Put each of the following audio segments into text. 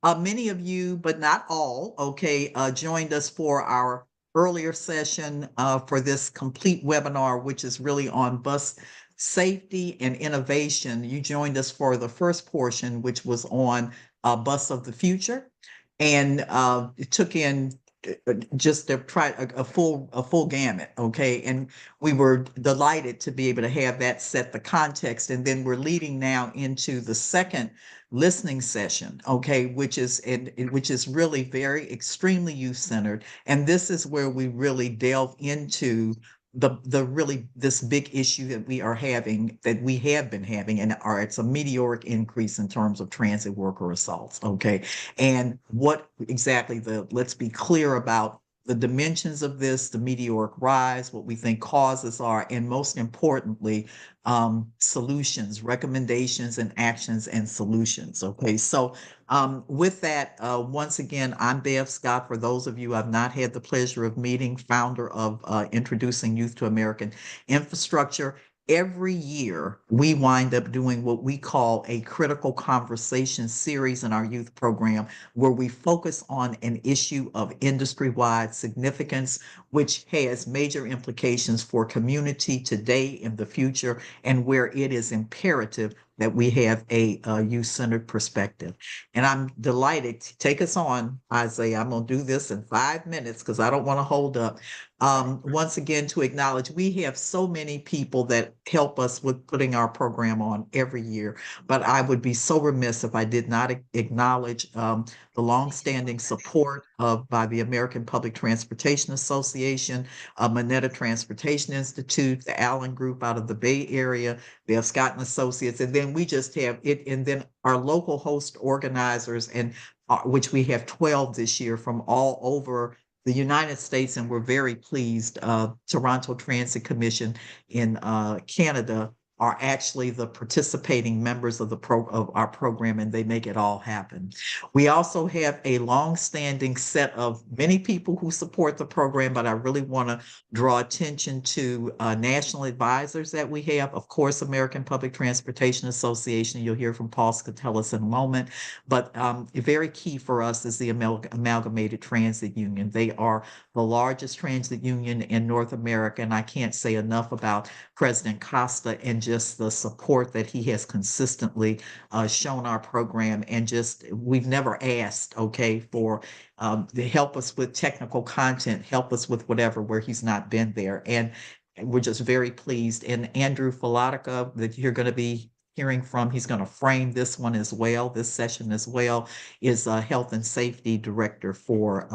Many of you, but not all, okay, joined us for our earlier session for this complete webinar, which is really on bus safety and innovation. You joined us for the first portion, which was on bus of the future, and it took in just to try a full gamut, okay, and we were delighted to be able to have that set the context, and then we're leading now into the second listening session, okay, which is really very extremely youth centered, and this is where we really delve into the really this big issue that we have been having, and it's a meteoric increase in terms of transit worker assaults, okay, and what exactly let's be clear about the dimensions of this, the meteoric rise, what we think causes are, and most importantly, solutions, recommendations, and actions and solutions. Okay, so with that, once again, I'm Bev Scott. For those of you I've not had the pleasure of meeting, founder of Introducing Youth to American Infrastructure. Every year, we wind up doing what we call a critical conversation series in our youth program, where we focus on an issue of industry-wide significance, which has major implications for community today and the future, and where it is imperative that we have a youth-centered perspective. And I'm delighted to take us on, Isaiah. I'm going to do this in 5 minutes because I don't want to hold up. Once again, to acknowledge we have so many people that help us with putting our program on every year, but I would be so remiss if I did not acknowledge the longstanding support by the American Public Transportation Association, Moneta Transportation Institute, the Allen Group out of the Bay Area, the Scott and Associates, and then we just have it, and then our local host organizers, and which we have 12 this year from all over the United States, and we're very pleased. Toronto Transit Commission in Canada are actually the participating members of of our program, and they make it all happen. We also have a long-standing set of many people who support the program, but I really want to draw attention to national advisors that we have. Of course, American Public Transportation Association. You'll hear from Paul Skatelis in a moment, but very key for us is the Amalgamated Transit Union. They are the largest transit union in North America, and I can't say enough about President Costa and just the support that he has consistently shown our program. And just, we've never asked, okay, for to help us with technical content, help us with whatever, where he's not been there. And we're just very pleased. And Andrew Falatica, that you're going to be hearing from, he's going to frame this one as well, this session as well, is a health and safety director for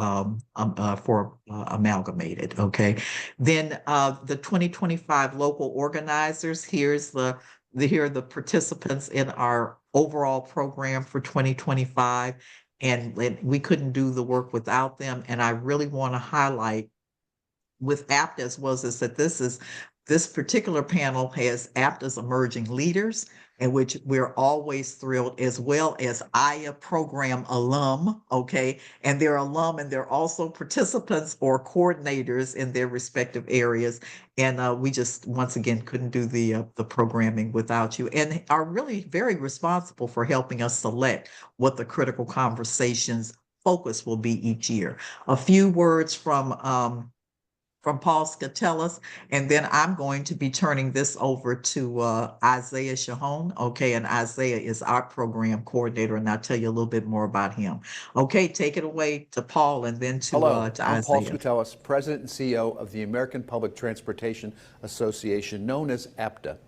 Amalgamated. Okay, then the 2025 local organizers. Here are the participants in our overall program for 2025, and we couldn't do the work without them. And I really want to highlight with APTA was is that this particular panel has APTA's emerging leaders, in which we're always thrilled, as well as AYA program alum, okay? And they're alum, and they're also participants or coordinators in their respective areas. And we just, once again, couldn't do the programming without you, and are really very responsible for helping us select what the critical conversations focus will be each year. A few words from Paul Skatelis, and then I'm going to be turning this over to Isaiah Shahone. Okay, and Isaiah is our program coordinator, and I'll tell you a little bit more about him. Okay, take it away to Paul, and then Hello, to I'm Paul Isaiah. Skatelis, President and CEO of the American Public Transportation Association, known as APTA.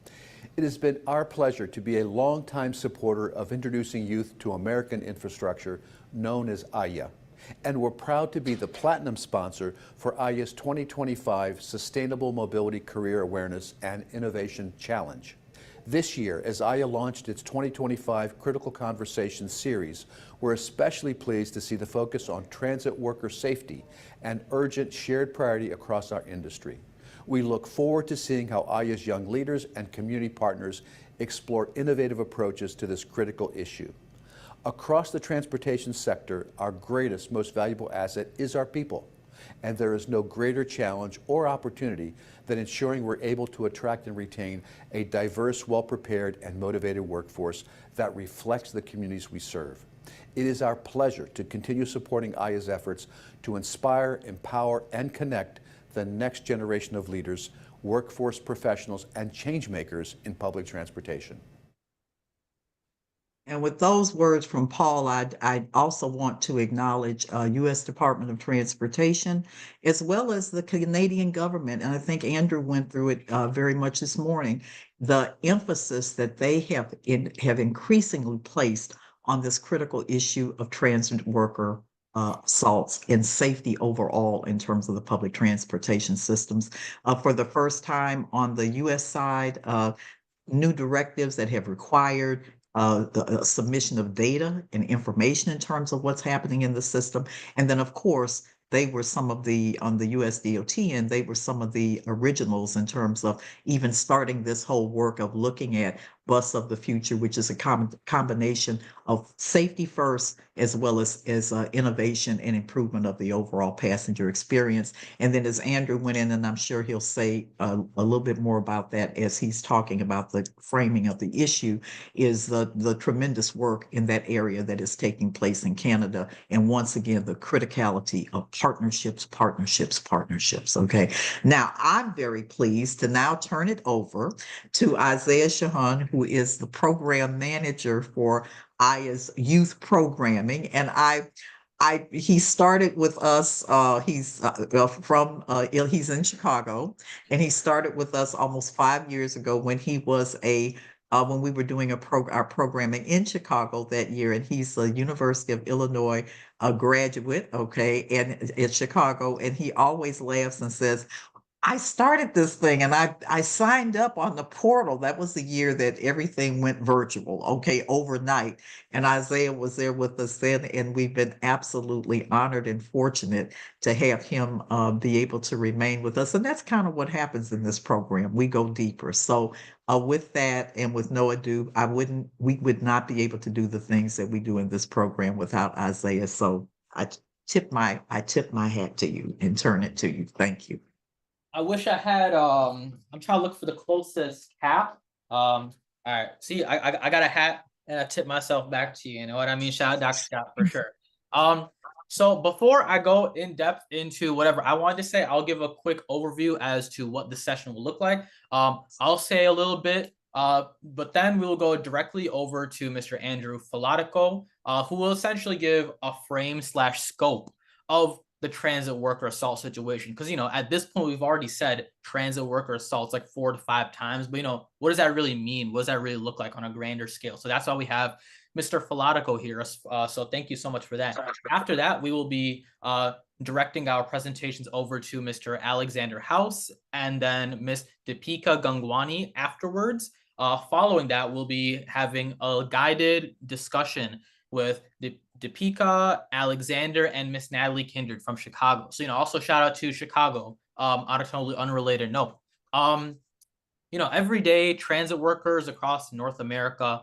It has been our pleasure to be a longtime supporter of Introducing Youth to American Infrastructure, known as AYA. And we're proud to be the platinum sponsor for AYA's 2025 Sustainable Mobility Career Awareness and Innovation Challenge. This year, as AYA launched its 2025 Critical Conversations series, we're especially pleased to see the focus on transit worker safety, an urgent shared priority across our industry. We look forward to seeing how AYA's young leaders and community partners explore innovative approaches to this critical issue. Across the transportation sector, our greatest, most valuable asset is our people. And there is no greater challenge or opportunity than ensuring we're able to attract and retain a diverse, well-prepared, and motivated workforce that reflects the communities we serve. It is our pleasure to continue supporting AYA's efforts to inspire, empower, and connect the next generation of leaders, workforce professionals, and change makers in public transportation. And with those words from Paul, I also want to acknowledge U.S. Department of Transportation, as well as the Canadian government. And I think Andrew went through it very much this morning. The emphasis that they have increasingly placed on this critical issue of transit worker assaults and safety overall in terms of the public transportation systems. For the first time on the U.S. side, new directives that have required the submission of data and information in terms of what's happening in the system. And then, of course, they were some of the, on the USDOT, and they were some of the originals in terms of even starting this whole work of looking at bus of the future, which is a combination of safety first, as well as innovation and improvement of the overall passenger experience. And then as Andrew went in, and I'm sure he'll say a little bit more about that as he's talking about the framing of the issue, is the tremendous work in that area that is taking place in Canada. And once again, the criticality of partnerships, partnerships, partnerships. Okay. Now, I'm very pleased to now turn it over to Isaiah Shahan, who is the program manager for AYA's youth programming. And he started with us. He's he's in Chicago, and he started with us almost 5 years ago when he was when we were doing our programming in Chicago that year. And he's a University of Illinois graduate, okay, and in Chicago. And he always laughs and says, I started this thing and I signed up on the portal. That was the year that everything went virtual, okay, overnight. And Isaiah was there with us then, and we've been absolutely honored and fortunate to have him be able to remain with us. And that's kind of what happens in this program. We go deeper. So with that and with no ado, we would not be able to do the things that we do in this program without Isaiah. So I tip my hat to you and turn it to you. Thank you. I wish I had I'm trying to look for the closest cap. All right. See, I got a hat and I tip myself back to you. You know what I mean? Shout out Dr. Scott for sure. So before I go in depth into whatever I wanted to say, I'll give a quick overview as to what the session will look like. I'll say a little bit, but then we will go directly over to Mr. Andrew Filatico, who will essentially give a frame / scope of the transit worker assault situation. Because, you know, at this point, we've already said transit worker assaults like 4 to 5 times. But, you know, what does that really mean? What does that really look like on a grander scale? So that's why we have Mr. Filatico here. So thank you so much for that. After that, we will be directing our presentations over to Mr. Alexander House and then Ms. Deepika Gangwani afterwards. Following that, we'll be having a guided discussion with Deepika, Alexander, and Miss Natalie Kindred from Chicago. So, you know, also shout out to Chicago on a totally unrelated note. You know, every day transit workers across North America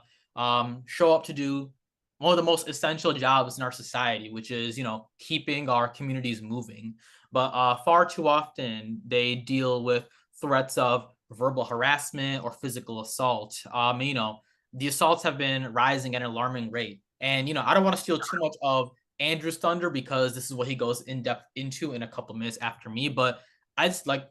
show up to do one of the most essential jobs in our society, which is, you know, keeping our communities moving. But far too often they deal with threats of verbal harassment or physical assault. You know, the assaults have been rising at an alarming rate. And, you know, I don't want to steal too much of Andrew's thunder because this is what he goes in depth into in a couple minutes after me. But I just like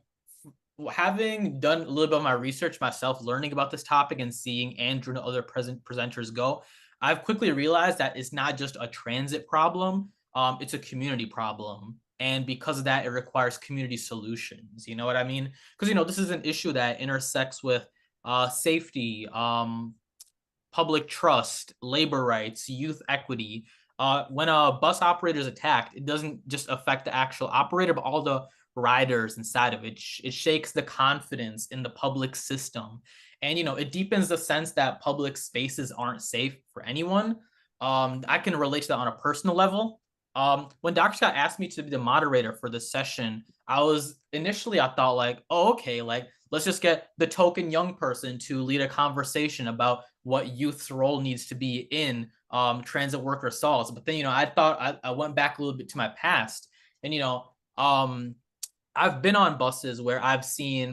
having done a little bit of my research myself, learning about this topic and seeing Andrew and other presenters go, I've quickly realized that it's not just a transit problem. It's a community problem. And because of that, it requires community solutions. You know what I mean? Because, you know, this is an issue that intersects with safety, public trust, labor rights, youth equity. When a bus operator is attacked, it doesn't just affect the actual operator, but all the riders inside of it. It shakes the confidence in the public system. And, you know, it deepens the sense that public spaces aren't safe for anyone. I can relate to that on a personal level. When Dr. Scott asked me to be the moderator for this session, I thought like, oh, okay, like, let's just get the token young person to lead a conversation about what youth's role needs to be in transit worker assaults. But then, you know, I went back a little bit to my past, and, you know, I've been on buses where I've seen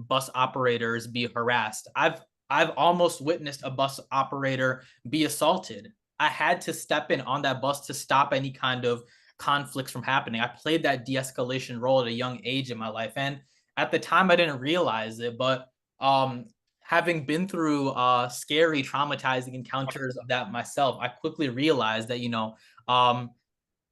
bus operators be harassed. I've almost witnessed a bus operator be assaulted. I had to step in on that bus to stop any kind of conflicts from happening. I played that de-escalation role at a young age in my life. And at the time I didn't realize it, but um having been through scary, traumatizing encounters of that myself, I quickly realized that, um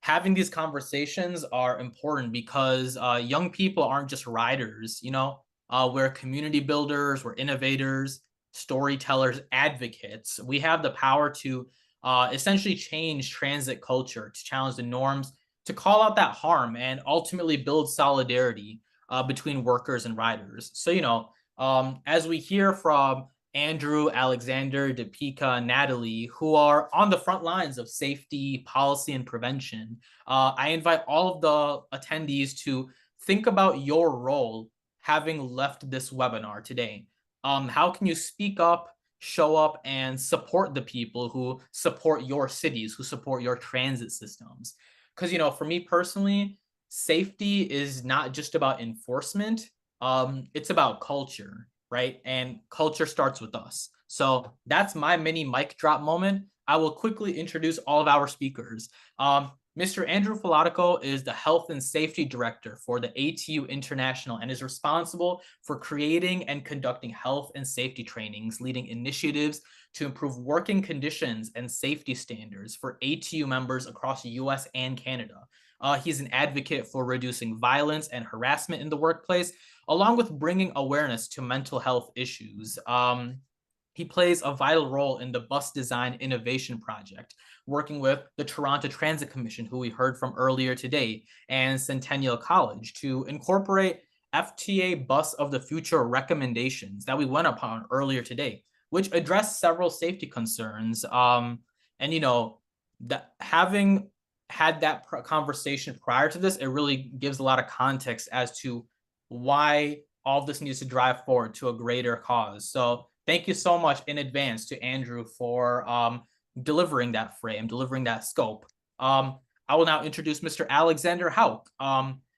having these conversations are important because young people aren't just riders, we're community builders, we're innovators, storytellers, advocates. We have the power to essentially change transit culture, to challenge the norms, to call out that harm, and ultimately build solidarity between workers and riders. So, as we hear from Andrew, Alexander, Deepika, Natalie, who are on the front lines of safety, policy, and prevention, I invite all of the attendees to think about your role having left this webinar today. How can you speak up, show up, and support the people who support your cities, who support your transit systems? Because, for me personally, safety is not just about enforcement, it's about culture, right? And culture starts with us. So that's my mini mic drop moment. I will quickly introduce all of our speakers. Mr. Andrew Filatico is the Health and Safety Director for the ATU International and is responsible for creating and conducting health and safety trainings, leading initiatives to improve working conditions and safety standards for ATU members across the US and Canada. He's an advocate for reducing violence and harassment in the workplace, along with bringing awareness to mental health issues. He plays a vital role in the Bus Design Innovation Project, working with the Toronto Transit Commission, who we heard from earlier today, and Centennial College to incorporate FTA Bus of the Future recommendations that we went upon earlier today, which address several safety concerns. That having had that conversation prior to this, it really gives a lot of context as to why all of this needs to drive forward to a greater cause. So thank you so much in advance to Andrew for delivering that frame, delivering that scope. I will now introduce Mr. Alexander Hauk.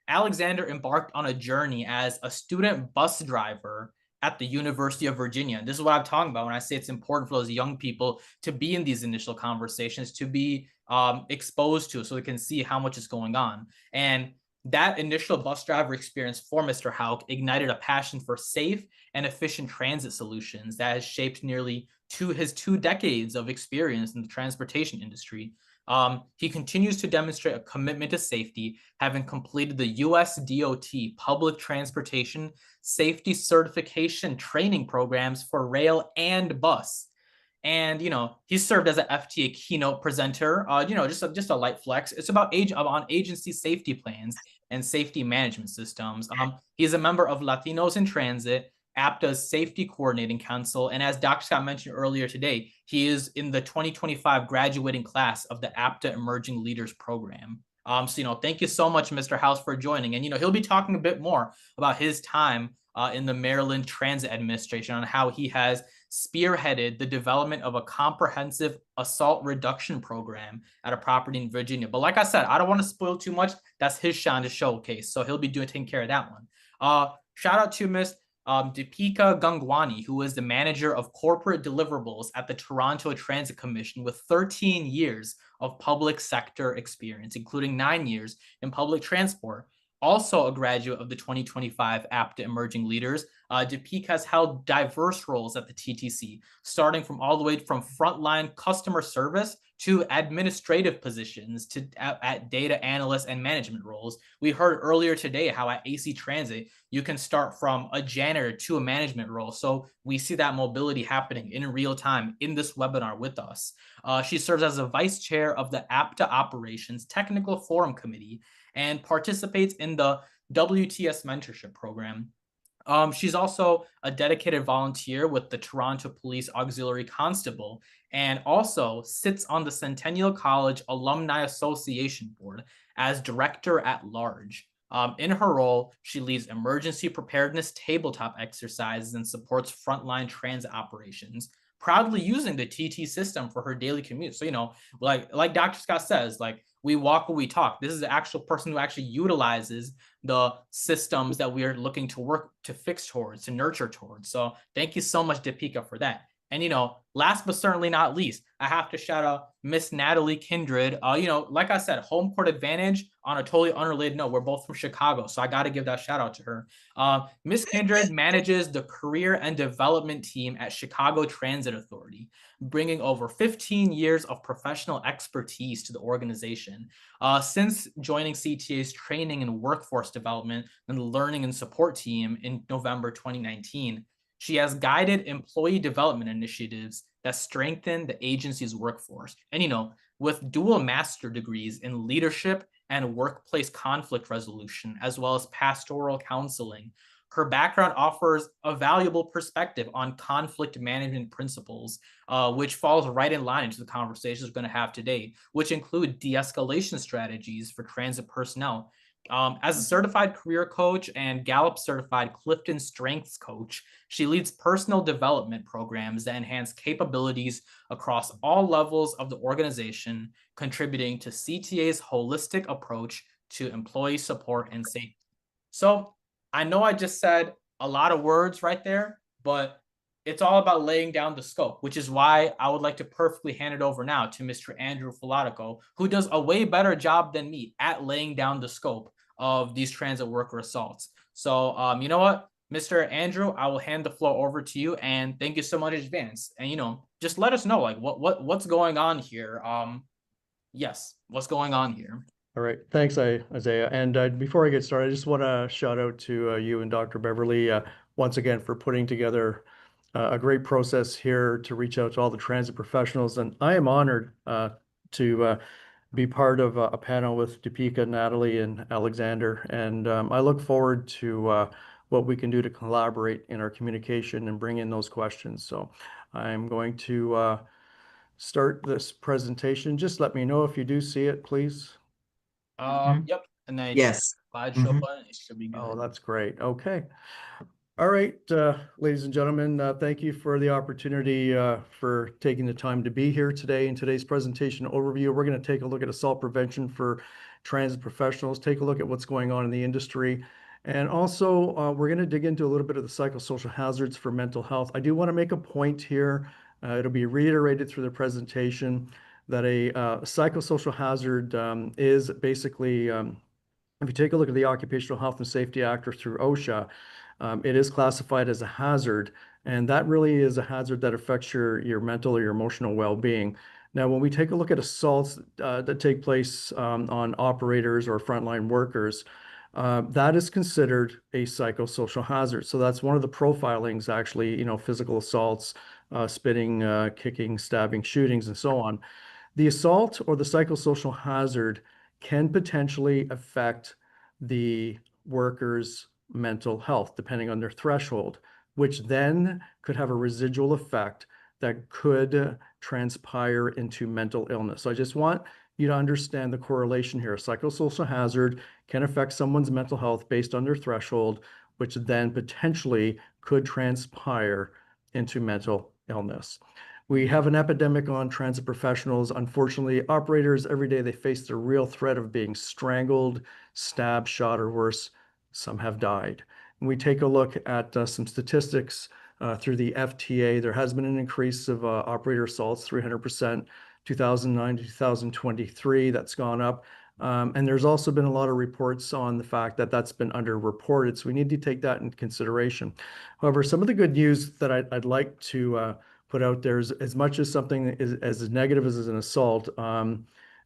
Alexander embarked on a journey as a student bus driver at the University of Virginia. And this is what I'm talking about when I say it's important for those young people to be in these initial conversations, to be exposed to, so they can see how much is going on. And that initial bus driver experience for Mr. Hauk ignited a passion for safe and efficient transit solutions that has shaped nearly his 2 decades of experience in the transportation industry. He continues to demonstrate a commitment to safety, having completed the US DOT Public Transportation Safety Certification training programs for rail and bus. And he served as an FTA keynote presenter. Just a light flex. It's about on agency safety plans and safety management systems. He's a member of Latinos in Transit, APTA's Safety Coordinating Council, and as Dr. Scott mentioned earlier today, he is in the 2025 graduating class of the APTA Emerging Leaders Program. Thank you so much, Mr. House, for joining. And he'll be talking a bit more about his time in the Maryland Transit Administration on how he has spearheaded the development of a comprehensive assault reduction program at a property in Virginia. But like I said, I don't want to spoil too much. That's his shine to showcase. So he'll be taking care of that one. Shout out to Miss Deepika Gangwani, who is the manager of corporate deliverables at the Toronto Transit Commission with 13 years of public sector experience, including 9 years in public transport. Also a graduate of the 2025 APTA Emerging Leaders, Deepika has held diverse roles at the TTC, starting from all the way from frontline customer service to administrative positions at data analyst and management roles. We heard earlier today how at AC Transit, you can start from a janitor to a management role. So we see that mobility happening in real time in this webinar with us. She serves as a vice chair of the APTA Operations Technical Forum Committee and participates in the WTS mentorship program. She's also a dedicated volunteer with the Toronto Police Auxiliary Constable and also sits on the Centennial College Alumni Association Board as director at large. In her role, she leads emergency preparedness tabletop exercises and supports frontline transit operations, proudly using the TT system for her daily commute. So, like Dr. Scott says, we walk when we talk. This is the actual person who actually utilizes the systems that we are looking to work to fix towards, to nurture towards. So thank you so much, Deepika, for that. And, last but certainly not least, I have to shout out Miss Natalie Kindred. Like I said, home court advantage. On a totally unrelated note, we're both from Chicago, so I got to give that shout out to her. Miss Kindred manages the career and development team at Chicago Transit Authority, bringing over 15 years of professional expertise to the organization. Since joining CTA's training and workforce development and learning and support team in November 2019, she has guided employee development initiatives that strengthen the agency's workforce. And, with dual master degrees in leadership and workplace conflict resolution, as well as pastoral counseling, her background offers a valuable perspective on conflict management principles, which falls right in line into the conversations we're going to have today, which include de-escalation strategies for transit personnel. As a certified career coach and Gallup certified Clifton Strengths coach, she leads personal development programs that enhance capabilities across all levels of the organization, contributing to CTA's holistic approach to employee support and safety. So I know I just said a lot of words right there, but it's all about laying down the scope, which is why I would like to perfectly hand it over now to Mr. Andrew Filatico, who does a way better job than me at laying down the scope of these transit worker assaults. So, you know what, Mr. Andrew, I will hand the floor over to you, and thank you so much in advance. And just let us know like what's going on here. Yes, what's going on here? All right, thanks, Isaiah. And before I get started, I just want to shout out to you and Dr. Beverly once again for putting together a great process here to reach out to all the transit professionals. And I am honored to be part of a panel with Deepika, Natalie, and Alexander. And I look forward to what we can do to collaborate in our communication and bring in those questions. So I'm going to start this presentation. Just let me know if you do see it, please. Yep. And then Yes. slideshow button, it should be good. Oh, that's great. Okay. All right, ladies and gentlemen, thank you for the opportunity for taking the time to be here today. In today's presentation overview, we're going to take a look at assault prevention for transit professionals, take a look at what's going on in the industry, and also we're going to dig into a little bit of the psychosocial hazards for mental health. I do want to make a point here. It'll be reiterated through the presentation that a psychosocial hazard is basically, if you take a look at the Occupational Health and Safety Act or through OSHA, it is classified as a hazard, and that really is a hazard that affects your mental or your emotional well-being. Now, when we take a look at assaults that take place on operators or frontline workers, that is considered a psychosocial hazard. So that's one of the profilings, actually, physical assaults, spitting, kicking, stabbing, shootings, and so on. The assault or the psychosocial hazard can potentially affect the worker's mental health, depending on their threshold, which then could have a residual effect that could transpire into mental illness. So I just want you to understand the correlation here. A psychosocial hazard can affect someone's mental health based on their threshold, which then potentially could transpire into mental illness. We have an epidemic on transit professionals. Unfortunately, operators, every day they face the real threat of being strangled, stabbed, shot, or worse. Some have died. And we take a look at some statistics through the FTA. There has been an increase of operator assaults, 300%, 2009 to 2023. That's gone up. And there's also been a lot of reports on the fact that that's been underreported. So we need to take that into consideration. However, some of the good news that I'd like to put out there is, as much as something is as negative as an assault,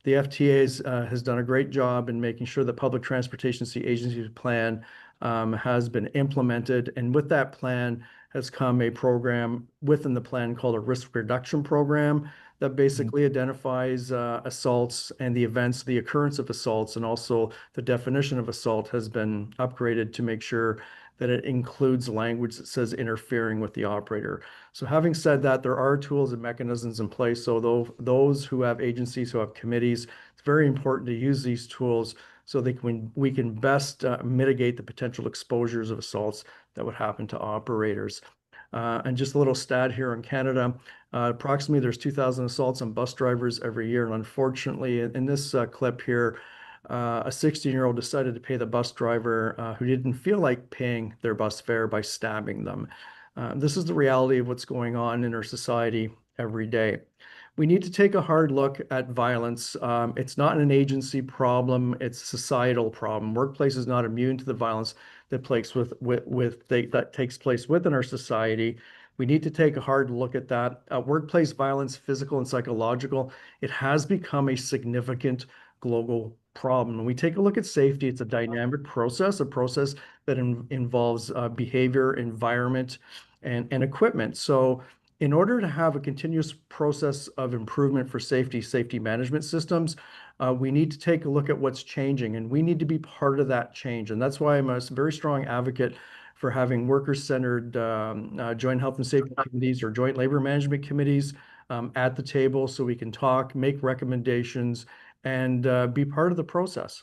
the FTA has done a great job in making sure that Public Transportation Agency's plan has been implemented. And with that plan has come a program within the plan called a risk reduction program that basically identifies assaults and the events, the occurrence of assaults, and also the definition of assault has been upgraded to make sure that it includes language that says interfering with the operator. So having said that, there are tools and mechanisms in place. So those who have agencies, who have committees, it's very important to use these tools so we can best mitigate the potential exposures of assaults that would happen to operators. And just a little stat here in Canada, approximately there's 2,000 assaults on bus drivers every year. And unfortunately, in this clip here, a 16-year-old decided to pay the bus driver who didn't feel like paying their bus fare by stabbing them. This is the reality of what's going on in our society every day. We need to take a hard look at violence. It's not an agency problem, it's a societal problem. Workplace is not immune to the violence that that takes place within our society. We need to take a hard look at that. Workplace violence, physical and psychological, it has become a significant global problem. When we take a look at safety, it's a dynamic process, a process that involves behavior, environment, and equipment. So in order to have a continuous process of improvement for safety management systems, we need to take a look at what's changing, and we need to be part of that change. And that's why I'm a very strong advocate for having worker-centered joint health and safety committees or joint labor management committees at the table, so we can talk, make recommendations, and be part of the process.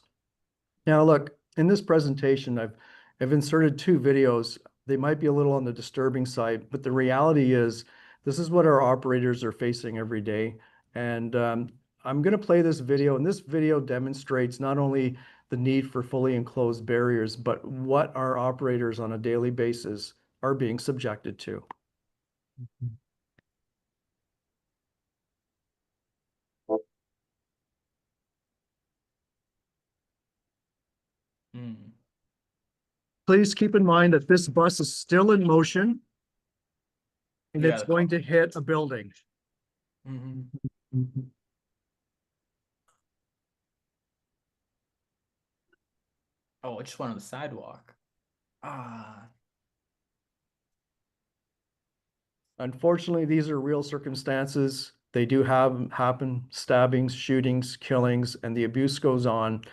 Now, look, in this presentation, I've inserted 2 videos. They might be a little on the disturbing side, but the reality is this is what our operators are facing every day. And I'm going to play this video, and this video demonstrates not only the need for fully enclosed barriers, but what our operators on a daily basis are being subjected to. Mm. Please keep in mind that this bus is still in motion and Yeah, it's the going to hit a building. Mhm. Oh, it just went on the sidewalk. Ah. Unfortunately, these are real circumstances. They do happen, stabbings, shootings, killings, and the abuse goes on.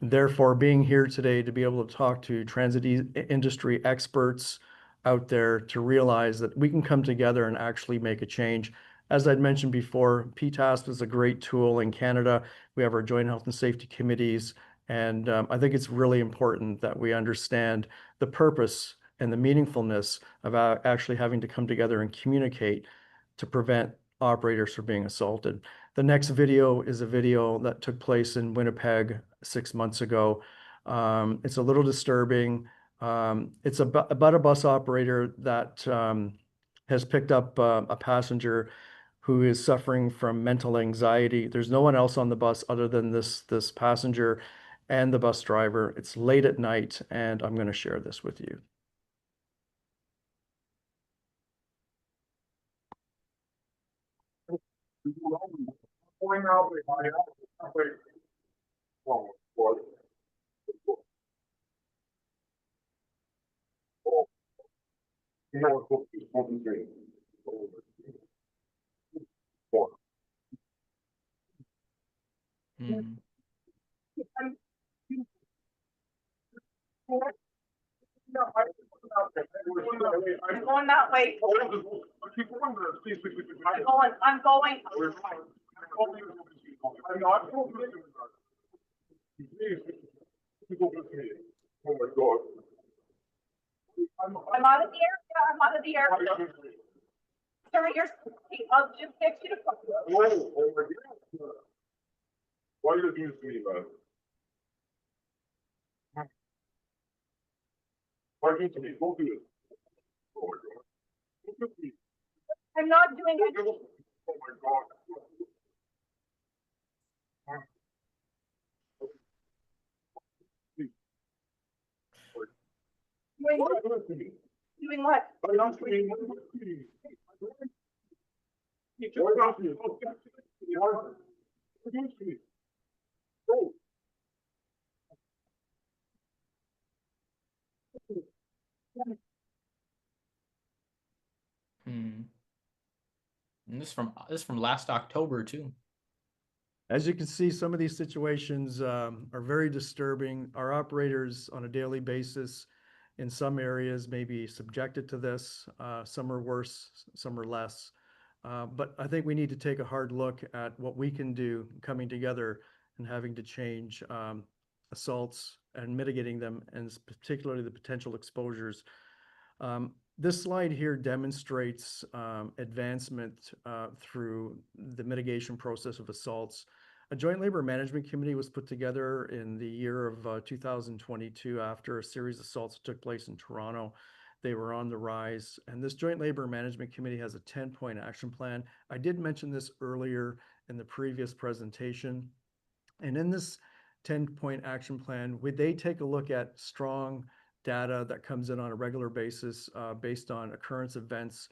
Therefore, being here today to be able to talk to transit industry experts out there to realize that we can come together and actually make a change. As I'd mentioned before, PTASP is a great tool in Canada. We have our joint health and safety committees, and I think it's really important that we understand the purpose and the meaningfulness of actually having to come together and communicate to prevent operators from being assaulted. The next video is a video that took place in Winnipeg 6 months ago. It's a little disturbing. It's about a bus operator that has picked up a passenger who is suffering from mental anxiety. There's no one else on the bus other than this passenger and the bus driver. It's late at night, and I'm going to share this with you. Mm. I'm going that way. I'm going. I'm out of the area. I'm out of the area. Sir, I'll just fix you. Why are you doing this to me, man? Why are you doing this to me? Don't do this. Oh my god. Don't do this to me. I'm not doing it. Oh my god. Doing Why are what? you doing this to me? Doing what? I'm not doing what you're doing. Why are you doing this to me? Why are you doing this to me? Oh. Mm. And this is from last October too. As you can see, some of these situations are very disturbing. Our operators on a daily basis in some areas may be subjected to this. Some are worse, some are less. But I think we need to take a hard look at what we can do coming together and having to change assaults and mitigating them, and particularly the potential exposures. This slide here demonstrates advancement through the mitigation process of assaults. A joint labor management committee was put together in the year of 2022 after a series of assaults took place in Toronto. They were on the rise. And this Joint Labor Management Committee has a 10-point action plan. I did mention this earlier in the previous presentation. And in this 10-point action plan, would they take a look at strong data that comes in on a regular basis based on occurrence events,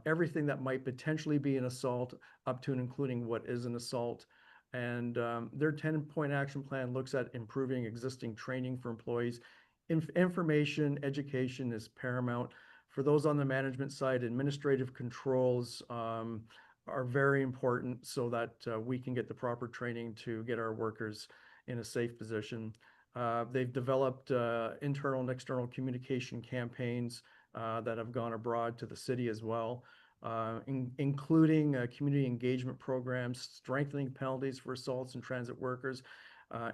everything that might potentially be an assault up to and including what is an assault. And their 10-point action plan looks at improving existing training for employees. Information, education is paramount. For those on the management side, administrative controls are very important so that we can get the proper training to get our workers in a safe position. They've developed internal and external communication campaigns that have gone abroad to the city as well, including community engagement programs, strengthening penalties for assaults and transit workers,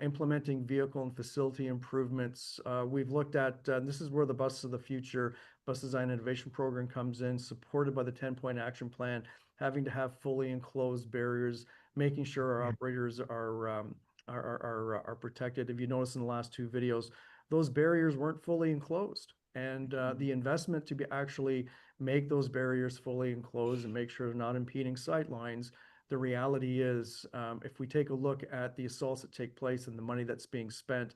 implementing vehicle and facility improvements. We've looked at, this is where the Bus of the Future Bus Design Innovation Program comes in, supported by the 10-point action plan, having to have fully enclosed barriers, making sure our operators are protected. If you notice in the last two videos, those barriers weren't fully enclosed. And the investment to actually make those barriers fully enclosed and make sure they're not impeding sight lines. The reality is, if we take a look at the assaults that take place and the money that's being spent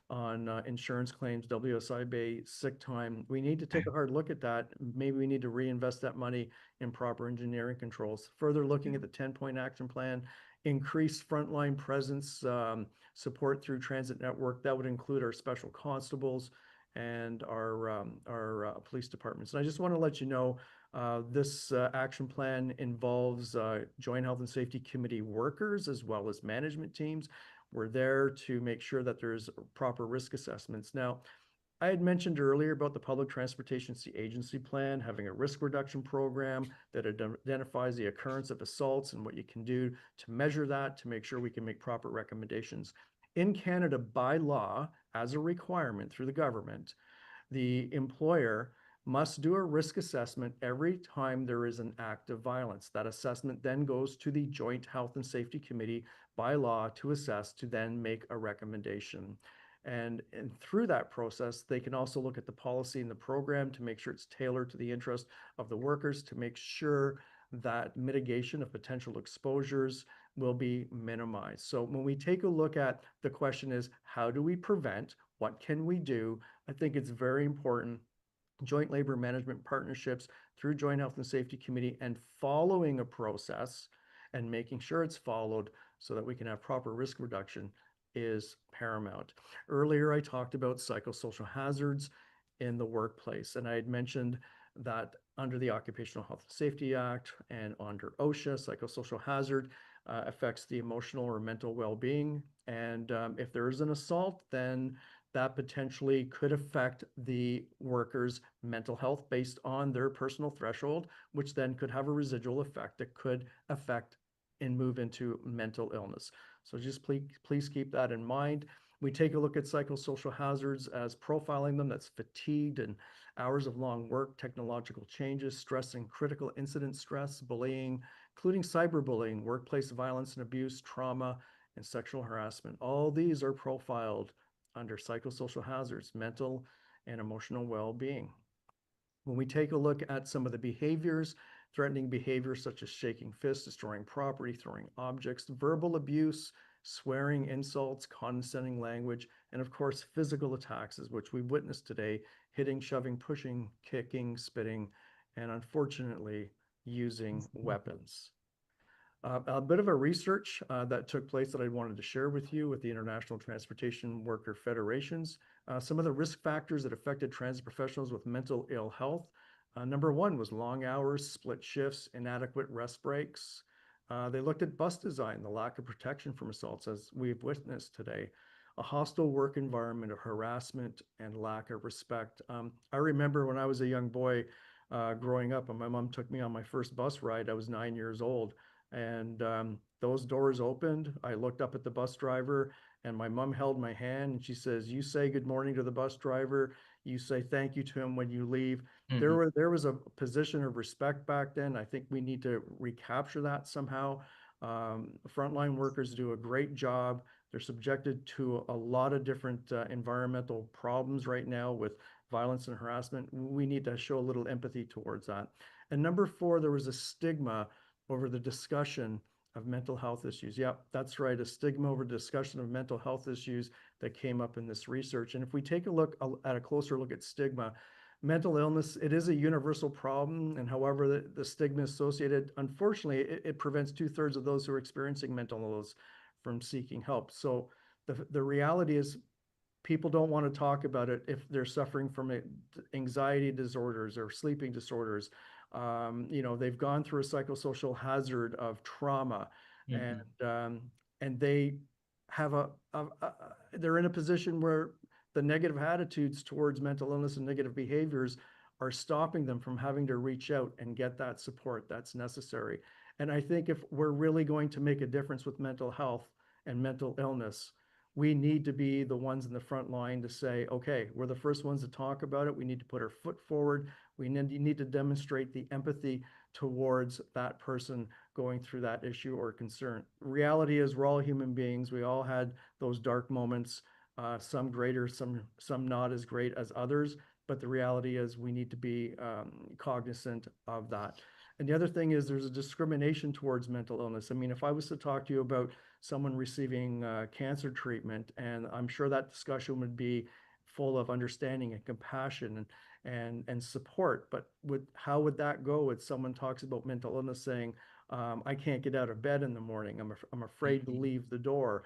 on insurance claims, WSIB, sick time, we need to take a hard look at that. Maybe we need to reinvest that money in proper engineering controls. Further looking at the 10-point action plan, increased frontline presence, support through transit network. That would include our special constables and our police departments. And I just want to let you know, this action plan involves Joint Health and Safety Committee workers as well as management teams. We're there to make sure that there's proper risk assessments. Now, I had mentioned earlier about the Public Transportation Agency plan, having a risk reduction program that identifies the occurrence of assaults and what you can do to measure that, to make sure we can make proper recommendations. In Canada, by law, as a requirement through the government, the employer must do a risk assessment every time there is an act of violence. That assessment then goes to the Joint Health and Safety Committee by law to assess, to then make a recommendation. And through that process, they can also look at the policy and the program to make sure it's tailored to the interest of the workers, to make sure that mitigation of potential exposures will be minimized. So when we take a look at the question is, how do we prevent? What can we do? I think it's very important. Joint labor management partnerships through Joint Health and Safety Committee and following a process and making sure it's followed so that we can have proper risk reduction is paramount. Earlier, I talked about psychosocial hazards in the workplace, and I had mentioned that under the Occupational Health and Safety Act and under OSHA, psychosocial hazard affects the emotional or mental well-being. And if there is an assault, then that potentially could affect the worker's mental health based on their personal threshold, which then could have a residual effect that could affect and move into mental illness. So just please keep that in mind. We take a look at psychosocial hazards as profiling them. That's fatigue and hours of long work, technological changes, stress and critical incident stress, bullying, including cyberbullying, workplace violence and abuse, trauma, and sexual harassment. All these are profiled under psychosocial hazards, mental and emotional well-being. When we take a look at some of the behaviors, threatening behaviors such as shaking fists, destroying property, throwing objects, verbal abuse, swearing, insults, condescending language, and of course, physical attacks, which we've witnessed today, hitting, shoving, pushing, kicking, spitting, and unfortunately, using weapons. A bit of a research that took place that I wanted to share with you with the International Transportation Worker Federations. Some of the risk factors that affected transit professionals with mental ill health. Number one was long hours, split shifts, inadequate rest breaks. They looked at bus design, the lack of protection from assaults, as we've witnessed today, a hostile work environment of harassment and lack of respect. I remember when I was a young boy growing up, and my mom took me on my first bus ride. I was 9 years old. And those doors opened. I looked up at the bus driver and my mom held my hand and she says, "You say good morning to the bus driver. You say thank you to him when you leave." Mhm. There was a position of respect back then. I think we need to recapture that somehow. Frontline workers do a great job They're subjected to a lot of different environmental problems right now with violence and harassment. We need to show a little empathy towards that. And number 4, there was a stigma over the discussion of mental health issues. Yep, that's right, a stigma over discussion of mental health issues that came up in this research. And if we take a look at a closer look at stigma, mental illness, it is a universal problem, and however the stigma associated, unfortunately, it prevents 2/3 of those who are experiencing mental illness from seeking help. So the reality is people don't want to talk about it if they're suffering from anxiety disorders or sleeping disorders. They've gone through a psychosocial hazard of trauma, and they have they're in a position where the negative attitudes towards mental illness and negative behaviors are stopping them from having to reach out and get that support that's necessary. And I think if we're really going to make a difference with mental health and mental illness, we need to be the ones in the front line to say, okay, we're the first ones to talk about it. We need to put our foot forward. We need to demonstrate the empathy towards that person going through that issue or concern. Reality is we're all human beings. We all had those dark moments, some greater, some not as great as others. But the reality is we need to be cognizant of that. And the other thing is there's a discrimination towards mental illness. I mean, if I was to talk to you about someone receiving cancer treatment, and I'm sure that discussion would be full of understanding and compassion and support, but how would that go with someone talks about mental illness saying, I can't get out of bed in the morning, I'm afraid to leave the door,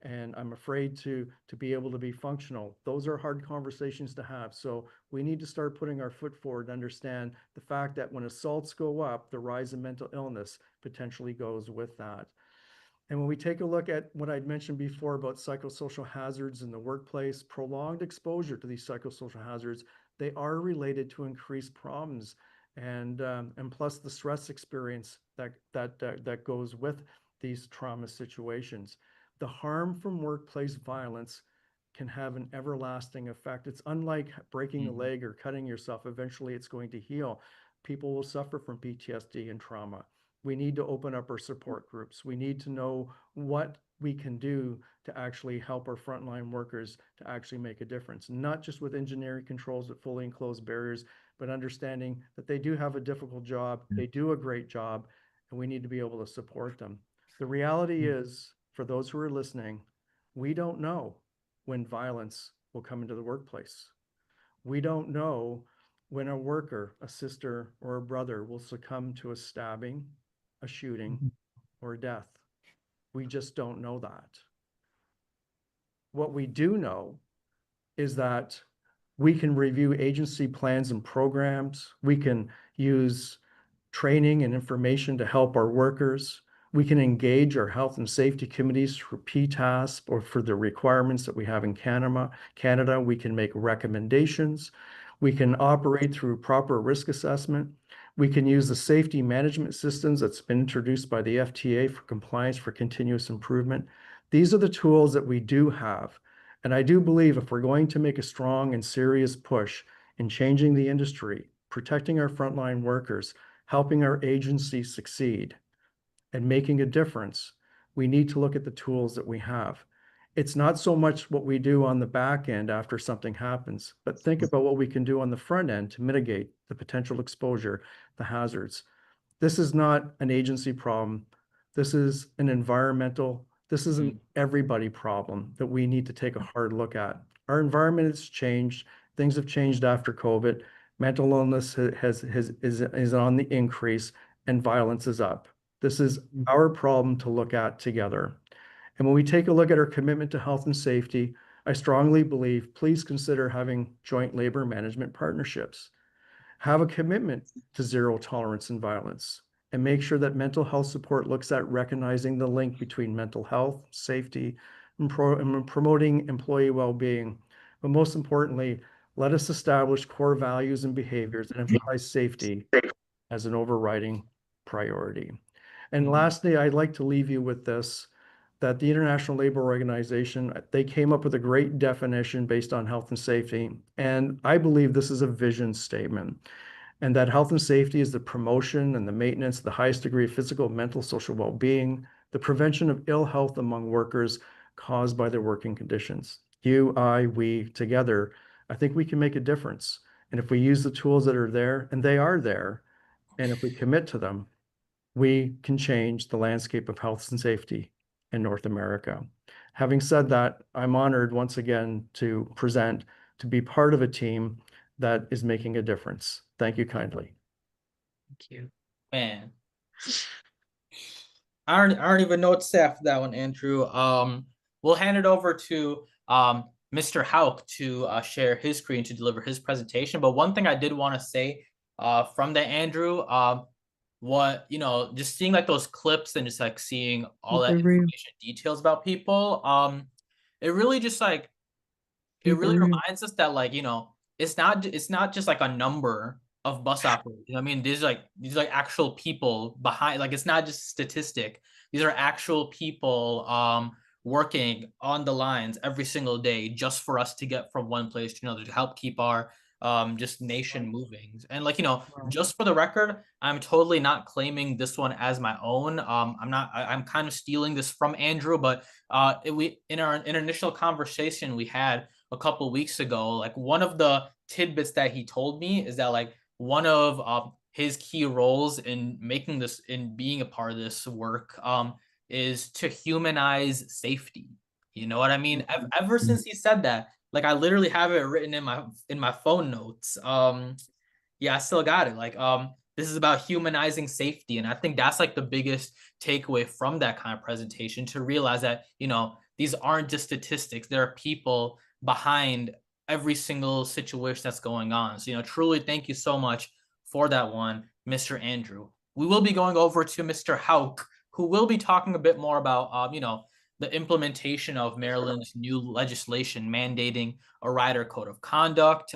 and I'm afraid to be able to be functional. Those are hard conversations to have. So we need to start putting our foot forward and understand the fact that when assaults go up, the rise in mental illness potentially goes with that. And when we take a look at what I'd mentioned before about psychosocial hazards in the workplace, prolonged exposure to these psychosocial hazards, they are related to increased problems, and plus the stress experience that goes with these trauma situations. The harm from workplace violence can have an everlasting effect. It's unlike breaking a leg or cutting yourself. Eventually, it's going to heal. People will suffer from PTSD and trauma. We need to open up our support groups. We need to know what we can do to actually help our frontline workers to actually make a difference, not just with engineering controls with fully enclosed barriers, but understanding that they do have a difficult job, they do a great job, and we need to be able to support them. The reality is, for those who are listening, we don't know when violence will come into the workplace. We don't know when a worker, a sister, or a brother will succumb to a stabbing, a shooting, or a death. We just don't know that. What we do know is that we can review agency plans and programs. We can use training and information to help our workers. We can engage our health and safety committees for PTASP or for the requirements that we have in Canada. We can make recommendations. We can operate through proper risk assessment. We can use the safety management systems that's been introduced by the FTA for compliance for continuous improvement. These are the tools that we do have. And I do believe if we're going to make a strong and serious push in changing the industry, protecting our frontline workers, helping our agency succeed, and making a difference, we need to look at the tools that we have. It's not so much what we do on the back end after something happens, but think about what we can do on the front end to mitigate the potential exposure, the hazards. This is not an agency problem. This is an this is an everybody problem that we need to take a hard look at. Our environment has changed. Things have changed after COVID. Mental illness is on the increase and violence is up. This is our problem to look at together. And when we take a look at our commitment to health and safety, I strongly believe, please consider having joint labor management partnerships. Have a commitment to zero tolerance in violence, and make sure that mental health support looks at recognizing the link between mental health, safety, and promoting employee well-being. But most importantly, let us establish core values and behaviors and emphasize safety as an overriding priority. And lastly, I'd like to leave you with this, that the International Labor Organization, they came up with a great definition based on health and safety. And I believe this is a vision statement, and that health and safety is the promotion and the maintenance of the highest degree of physical, mental, social well-being, the prevention of ill health among workers caused by their working conditions. You, I, we, together, I think we can make a difference. And if we use the tools that are there, and they are there, and if we commit to them, we can change the landscape of health and safety in North America. Having said that, I'm honored once again to present, to be part of a team that is making a difference. Thank you kindly. Thank you. Man. I don't even know what to say after that one, Andrew. We'll hand it over to Mr. Hauk to share his screen to deliver his presentation. But one thing I did want to say from that, Andrew, what, you know, just seeing like those clips and just like seeing all that information, details about people, it really just like, it really reminds us that, like, you know, it's not just like a number of bus operators. You know what I mean? These are like actual people behind, like, it's not just a statistic. These are actual people working on the lines every single day just for us to get from one place to another, to help keep our just nation moving. And, like, you know, just for the record, I'm totally not claiming this one as my own. I'm kind of stealing this from Andrew, but in our initial conversation we had a couple weeks ago, like, one of the tidbits that he told me is that, like, one of his key roles in making this, in being a part of this work, is to humanize safety. You know what I mean? Ever since he said that, like, I literally have it written in my phone notes. Yeah, I still got it. Like, this is about humanizing safety, and I think that's like the biggest takeaway from that kind of presentation, to realize that, you know, these aren't just statistics. There are people behind every single situation that's going on. So, you know, truly thank you so much for that one, Mr. Andrew. We will be going over to Mr. Hauk, who will be talking a bit more about, you know, the implementation of Maryland's new legislation mandating a rider code of conduct,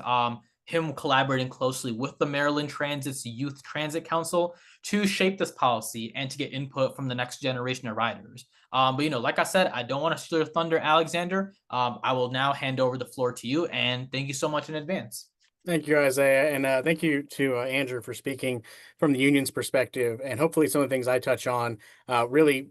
him collaborating closely with the Maryland Transit's Youth Transit Council to shape this policy and to get input from the next generation of riders. But, you know, like I said, I don't want to steal your thunder, Alexander. I will now hand over the floor to you, and thank you so much in advance. Thank you, Isaiah, and thank you to Andrew for speaking from the union's perspective. And hopefully some of the things I touch on really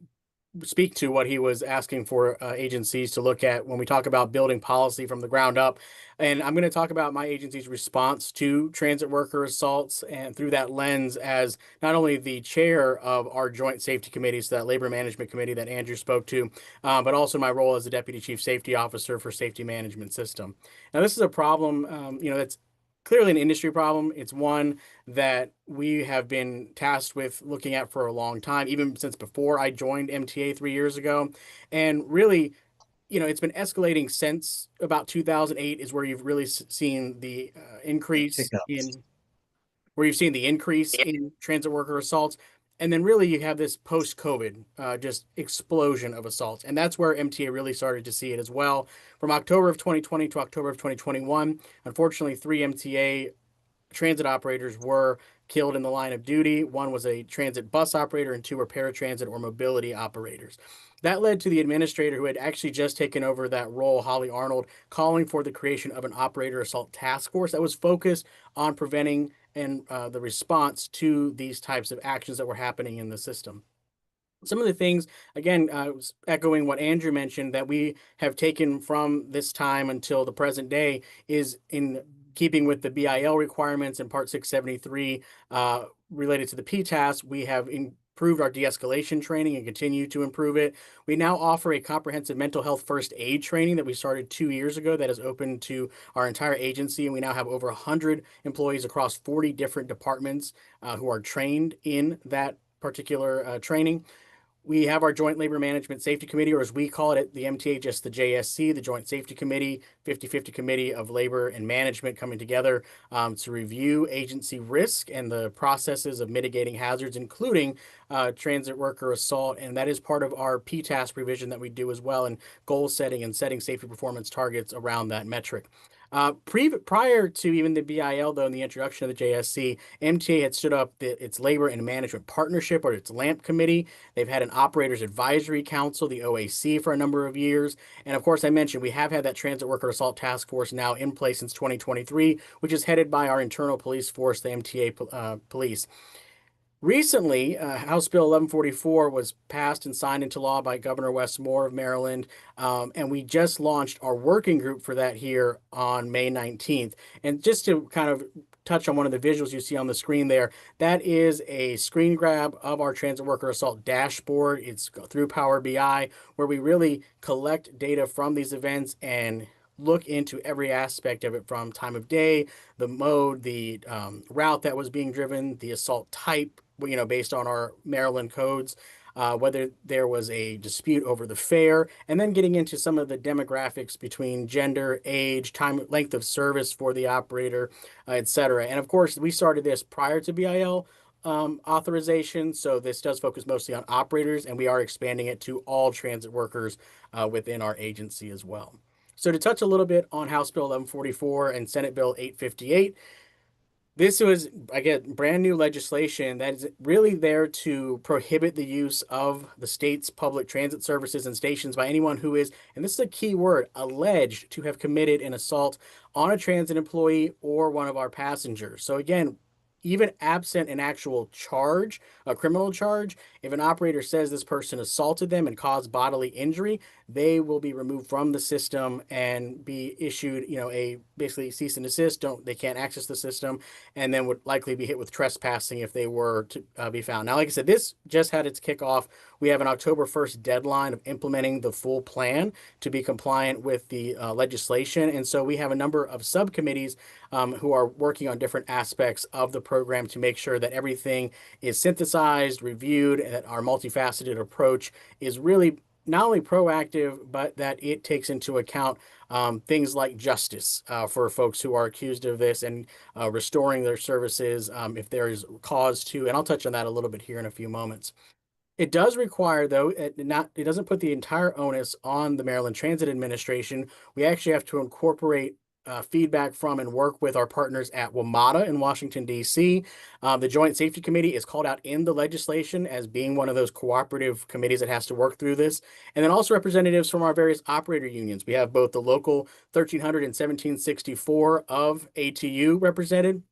speak to what he was asking for agencies to look at when we talk about building policy from the ground up. And I'm going to talk about my agency's response to transit worker assaults, and through that lens as not only the chair of our joint safety committee, so that labor management committee that Andrew spoke to, but also my role as the deputy chief safety officer for safety management system. Now, this is a problem, you know, that's clearly an industry problem. It's one that we have been tasked with looking at for a long time, even since before I joined MTA 3 years ago. And really, you know, it's been escalating since about 2008 is where you've really seen the increase in transit worker assaults. And then really you have this post-COVID just explosion of assaults. And that's where MTA really started to see it as well. From October of 2020 to October of 2021, unfortunately, 3 MTA transit operators were killed in the line of duty. 1 was a transit bus operator and 2 were paratransit or mobility operators. That led to the administrator who had actually just taken over that role, Holly Arnold, calling for the creation of an operator assault task force that was focused on preventing and the response to these types of actions that were happening in the system. Some of the things, again, echoing what Andrew mentioned, that we have taken from this time until the present day is in keeping with the BIL requirements in Part 673 related to the PTAS. We have improved our de-escalation training and continue to improve it. We now offer a comprehensive mental health first aid training that we started 2 years ago that is open to our entire agency. And we now have over 100 employees across 40 different departments who are trained in that particular training. We have our Joint Labor Management Safety Committee, or as we call it at the MTA, just the JSC, the Joint Safety Committee, 50-50 Committee of Labor and Management coming together to review agency risk and the processes of mitigating hazards, including transit worker assault. And that is part of our PTAS revision that we do as well, and goal setting and setting safety performance targets around that metric. Prior to even the BIL, though, in the introduction of the JSC, MTA had stood up its Labor and Management Partnership, or its LAMP committee. They've had an Operators Advisory Council, the OAC, for a number of years. And of course, I mentioned we have had that Transit Worker Assault Task Force now in place since 2023, which is headed by our internal police force, the MTA Police. Recently, House Bill 1144 was passed and signed into law by Governor Wes Moore of Maryland, and we just launched our working group for that here on May 19th. And just to kind of touch on one of the visuals you see on the screen there, that is a screen grab of our transit worker assault dashboard. It's through Power BI, where we really collect data from these events and look into every aspect of it, from time of day, the mode, the route that was being driven, the assault type, based on our Maryland codes, whether there was a dispute over the fare, and then getting into some of the demographics between gender, age, time, length of service for the operator, et cetera. And of course, we started this prior to BIL authorization, so this does focus mostly on operators, and we are expanding it to all transit workers within our agency as well. So to touch a little bit on House Bill 1144 and Senate Bill 858, this was, again, brand new legislation that is really there to prohibit the use of the state's public transit services and stations by anyone who is, and this is a key word, alleged to have committed an assault on a transit employee or one of our passengers. So again, even absent an actual charge, a criminal charge, if an operator says this person assaulted them and caused bodily injury, they will be removed from the system and be issued, a basically cease and desist. They can't access the system, and then would likely be hit with trespassing if they were to be found. Now, like I said, this just had its kickoff. We have an October 1st deadline of implementing the full plan to be compliant with the legislation. And so we have a number of subcommittees who are working on different aspects of the program to make sure that everything is synthesized, reviewed, and that our multifaceted approach is really not only proactive, but that it takes into account things like justice for folks who are accused of this, and restoring their services if there is cause to. And I'll touch on that a little bit here in a few moments. It does require, though, it doesn't put the entire onus on the Maryland Transit Administration. We actually have to incorporate feedback from and work with our partners at WMATA in Washington, D.C. The Joint Safety Committee is called out in the legislation as being one of those cooperative committees that has to work through this. And then also representatives from our various operator unions. We have both the local 1300 and 1764 of ATU represented,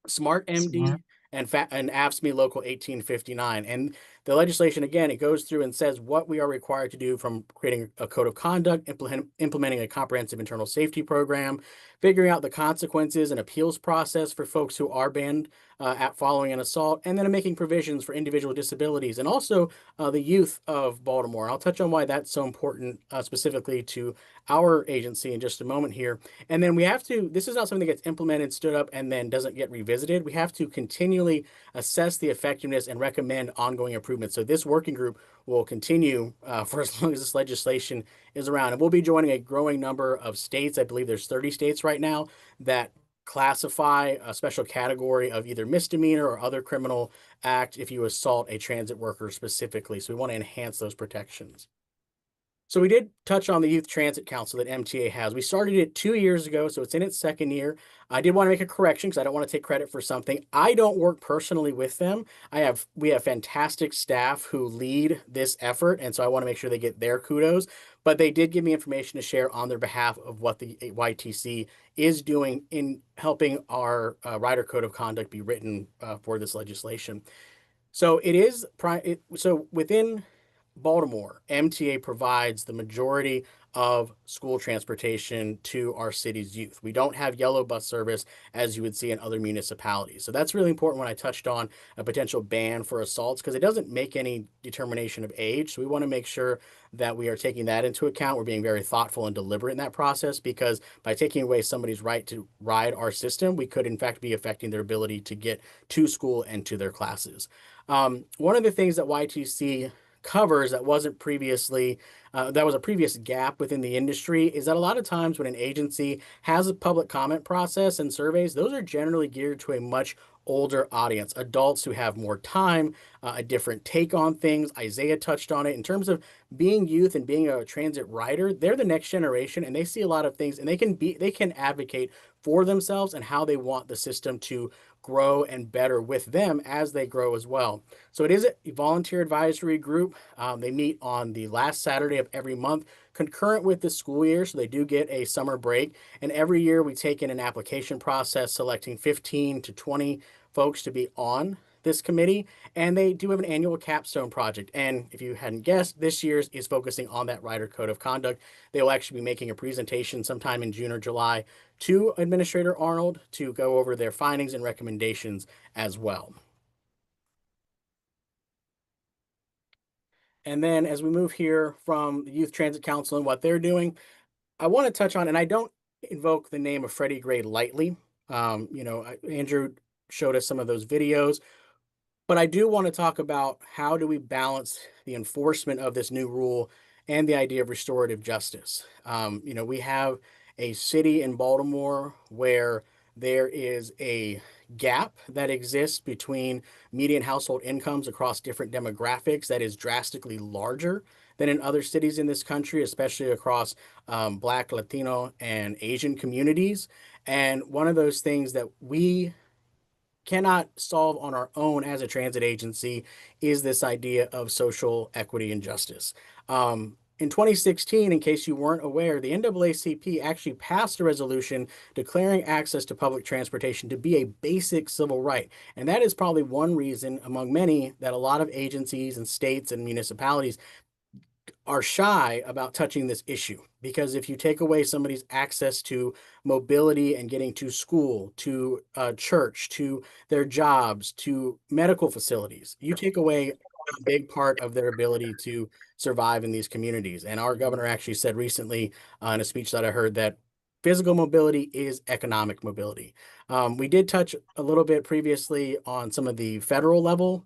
SMART MD, and AFSCME Local 1859. And the legislation, again, it goes through and says what we are required to do, from creating a code of conduct, implementing a comprehensive internal safety program, figuring out the consequences and appeals process for folks who are banned at following an assault, and then making provisions for individual disabilities and also the youth of Baltimore. I'll touch on why that's so important specifically to our agency in just a moment here. And then we have to, this is not something that gets implemented, stood up, and then doesn't get revisited. We have to continually assess the effectiveness and recommend ongoing improvements. So this working group will continue for as long as this legislation is around. And we'll be joining a growing number of states. I believe there's 30 states right now that classify a special category of either misdemeanor or other criminal act if you assault a transit worker specifically. So we want to enhance those protections. So we did touch on the Youth Transit Council that MTA has. We started it 2 years ago, so it's in its second year. I did want to make a correction because I don't want to take credit for something. I don't work personally with them. We have fantastic staff who lead this effort, and so I want to make sure they get their kudos. But they did give me information to share on their behalf of what the YTC is doing in helping our rider code of conduct be written for this legislation. So it is so within Baltimore, MTA provides the majority of school transportation to our city's youth. We don't have yellow bus service as you would see in other municipalities. So that's really important when I touched on a potential ban for assaults, because it doesn't make any determination of age. So we want to make sure that we are taking that into account. We're being very thoughtful and deliberate in that process, because by taking away somebody's right to ride our system, we could in fact be affecting their ability to get to school and to their classes. One of the things that YTC covers that wasn't previously, that was a previous gap within the industry, is that a lot of times when an agency has a public comment process and surveys, those are generally geared to a much older audience, adults who have more time, a different take on things. Isaiah touched on it in terms of being youth and being a transit rider. They're the next generation, and they see a lot of things, and they can advocate for themselves and how they want the system to grow and better with them as they grow as well. So it is a volunteer advisory group. They meet on the last Saturday of every month, concurrent with the school year. So they do get a summer break. And every year we take in an application process, selecting 15 to 20 folks to be on this committee, and they do have an annual capstone project. And if you hadn't guessed, this year's is focusing on that Rider Code of Conduct. They will actually be making a presentation sometime in June or July to Administrator Arnold to go over their findings and recommendations as well. And then as we move here from the Youth Transit Council and what they're doing, I want to touch on, and I don't invoke the name of Freddie Gray lightly. Andrew showed us some of those videos, but I do want to talk about how do we balance the enforcement of this new rule and the idea of restorative justice. We have a city in Baltimore where there is a gap that exists between median household incomes across different demographics that is drastically larger than in other cities in this country, especially across Black, Latino, and Asian communities. And one of those things that we cannot solve on our own as a transit agency is this idea of social equity and justice. In 2016, in case you weren't aware, the NAACP actually passed a resolution declaring access to public transportation to be a basic civil right. And that is probably one reason among many that a lot of agencies and states and municipalities are shy about touching this issue. Because if you take away somebody's access to mobility and getting to school, to church, to their jobs, to medical facilities, you take away a big part of their ability to survive in these communities. And our governor actually said recently in a speech that I heard that physical mobility is economic mobility. We did touch a little bit previously on some of the federal level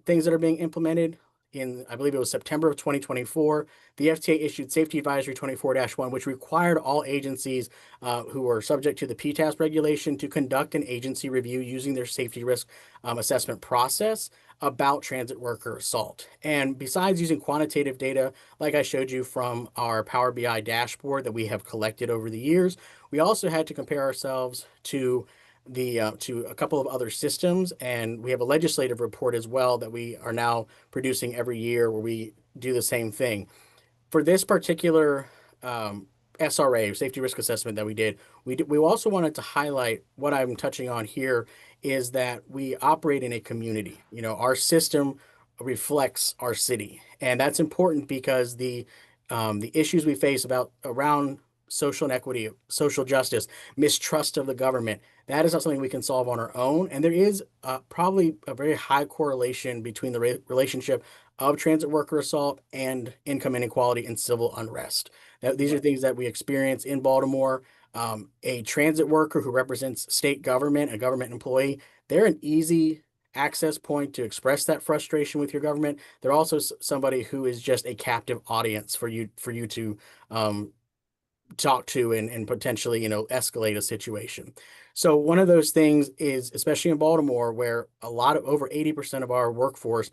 things that are being implemented. In, I believe it was September of 2024, the FTA issued Safety Advisory 24-1, which required all agencies who are subject to the PTAS regulation to conduct an agency review using their safety risk assessment process about transit worker assault. And besides using quantitative data, like I showed you from our Power BI dashboard that we have collected over the years, we also had to compare ourselves to a couple of other systems, and we have a legislative report as well that we are now producing every year where we do the same thing. For this particular SRA, safety risk assessment that we did, we also wanted to highlight what I'm touching on here is that we operate in a community. Our system reflects our city, and that's important because the issues we face around social inequity, social justice, mistrust of the government, that is not something we can solve on our own. And there is probably a very high correlation between the relationship of transit worker assault and income inequality and civil unrest. These are things that we experience in Baltimore. A transit worker who represents state government, a government employee, they're an easy access point to express that frustration with your government. They're also somebody who is just a captive audience for you to talk to and potentially, escalate a situation. So one of those things is, especially in Baltimore, where over 80% of our workforce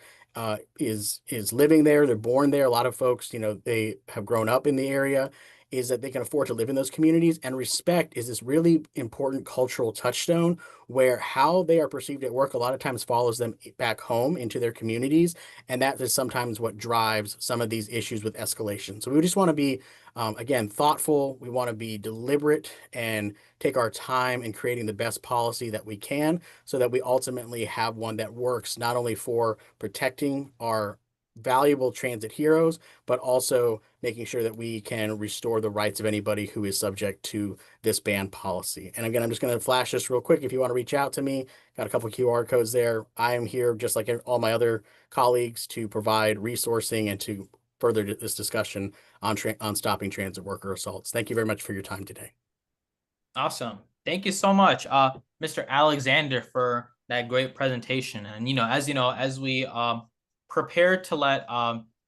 is living there, they're born there. A lot of folks, they have grown up in the area, is that they can afford to live in those communities. And respect is this really important cultural touchstone where how they are perceived at work a lot of times follows them back home into their communities. And that is sometimes what drives some of these issues with escalation. So we just want to be, again, thoughtful. We want to be deliberate and take our time in creating the best policy that we can so that we ultimately have one that works not only for protecting our valuable transit heroes, but also making sure that we can restore the rights of anybody who is subject to this ban policy. And again, I'm just going to flash this real quick. If you want to reach out to me, got a couple of QR codes there. I am here, just like all my other colleagues, to provide resourcing and to further this discussion on stopping transit worker assaults. Thank you very much for your time today. Awesome. Thank you so much, Mr. Alexander, for that great presentation. And, as we prepare to let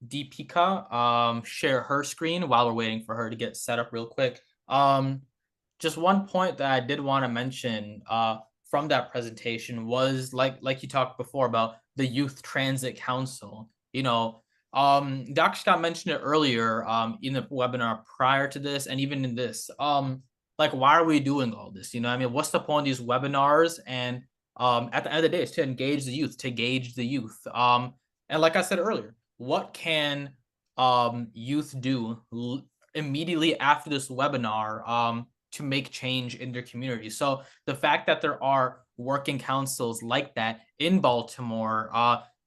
Deepika share her screen while we're waiting for her to get set up real quick. Just one point that I did want to mention from that presentation was like you talked before about the Youth Transit Council. Dr. Scott mentioned it earlier in the webinar prior to this, and even in this. Why are we doing all this? What's the point of these webinars? And at the end of the day, it's to engage the youth, to gauge the youth. And like I said earlier, what can youth do immediately after this webinar to make change in their community. So the fact that there are working councils like that in Baltimore,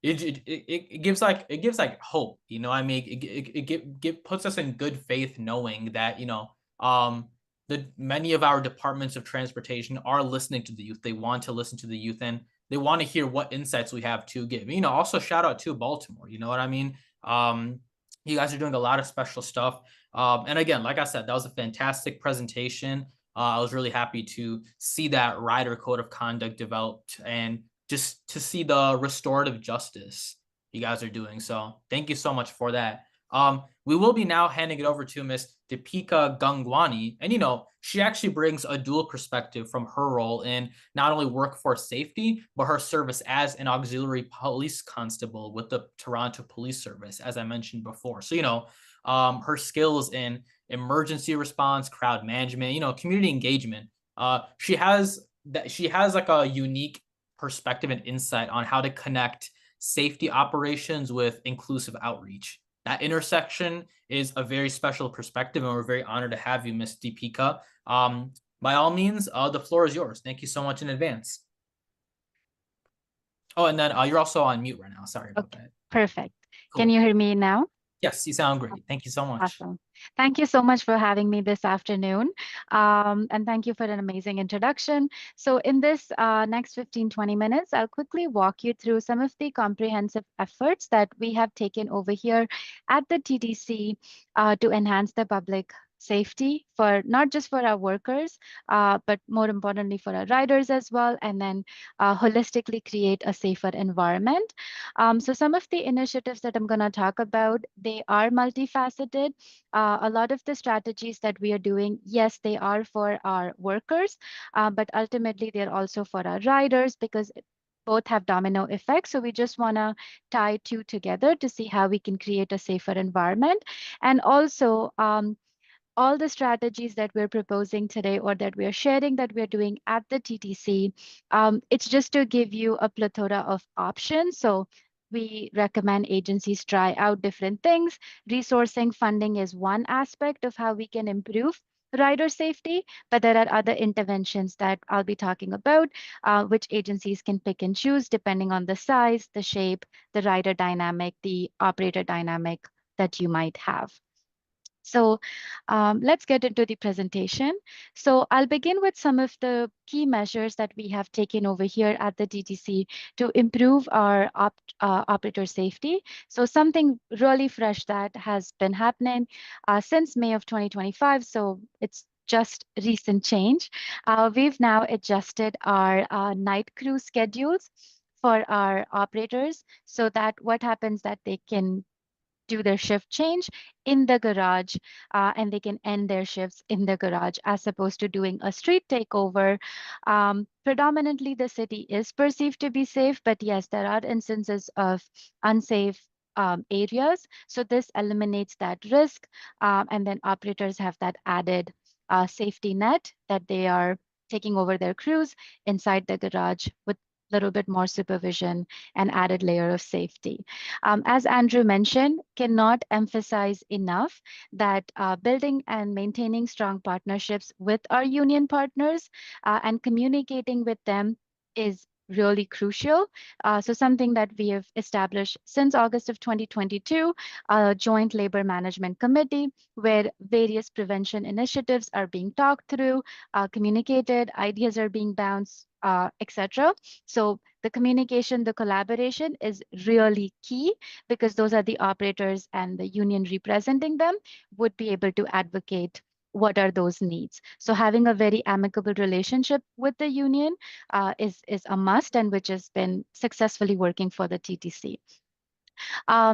it gives like hope, you know. I mean, it puts us in good faith knowing that, you know, the many of our departments of transportation are listening to the youth. They want to listen to the youth, and they want to hear what insights we have to give. You know, also shout out to Baltimore. You know what I mean? You guys are doing a lot of special stuff. And again, like I said, that was a fantastic presentation. I was really happy to see that rider code of conduct developed, and just to see the restorative justice you guys are doing. So thank you so much for that. We will be now handing it over to Miss Deepika Gangwani. And, you know, she actually brings a dual perspective from her role in not only workforce safety, but her service as an auxiliary police constable with the Toronto Police Service, as I mentioned before. So, you know, her skills in emergency response, crowd management, you know, community engagement. She has like a unique perspective and insight on how to connect safety operations with inclusive outreach. That intersection is a very special perspective, and we're very honored to have you, Miss Deepika. By all means, the floor is yours. Thank you so much in advance. Oh, and then you're also on mute right now. Sorry about that. Perfect. Cool. Can you hear me now? Yes, you sound great. Thank you so much. Awesome. Thank you so much for having me this afternoon. And thank you for an amazing introduction. So in this next 15-20 minutes, I'll quickly walk you through some of the comprehensive efforts that we have taken over here at the TTC to enhance the public safety for not just for our workers, but more importantly for our riders as well, and then holistically create a safer environment. So some of the initiatives that I'm going to talk about, they are multifaceted. A lot of the strategies that we are doing, yes, they are for our workers, but ultimately they're also for our riders, because both have domino effects. So we just want to tie two together to see how we can create a safer environment. And also, all the strategies that we're proposing today, or that we're sharing, that we're doing at the TTC, it's just to give you a plethora of options. So we recommend agencies try out different things. Resourcing funding is one aspect of how we can improve rider safety, but there are other interventions that I'll be talking about, which agencies can pick and choose depending on the size, the shape, the rider dynamic, the operator dynamic that you might have. So let's get into the presentation. So I'll begin with some of the key measures that we have taken over here at the TTC to improve our operator safety. So something really fresh that has been happening since May of 2025. So it's just recent change. We've now adjusted our night crew schedules for our operators, so that what happens that they can do their shift change in the garage, and they can end their shifts in the garage, as opposed to doing a street takeover. Predominantly, the city is perceived to be safe, but yes, there are instances of unsafe areas. So this eliminates that risk, and then operators have that added safety net that they are taking over their crews inside the garage with little bit more supervision and added layer of safety. As Andrew mentioned, cannot emphasize enough that building and maintaining strong partnerships with our union partners and communicating with them is really crucial. So something that we have established since August of 2022, a joint labor management committee where various prevention initiatives are being talked through, communicated, ideas are being bounced, etc. So the communication, the collaboration is really key, because those are the operators, and the union representing them would be able to advocate what are those needs. So having a very amicable relationship with the union is a must, and which has been successfully working for the TTC.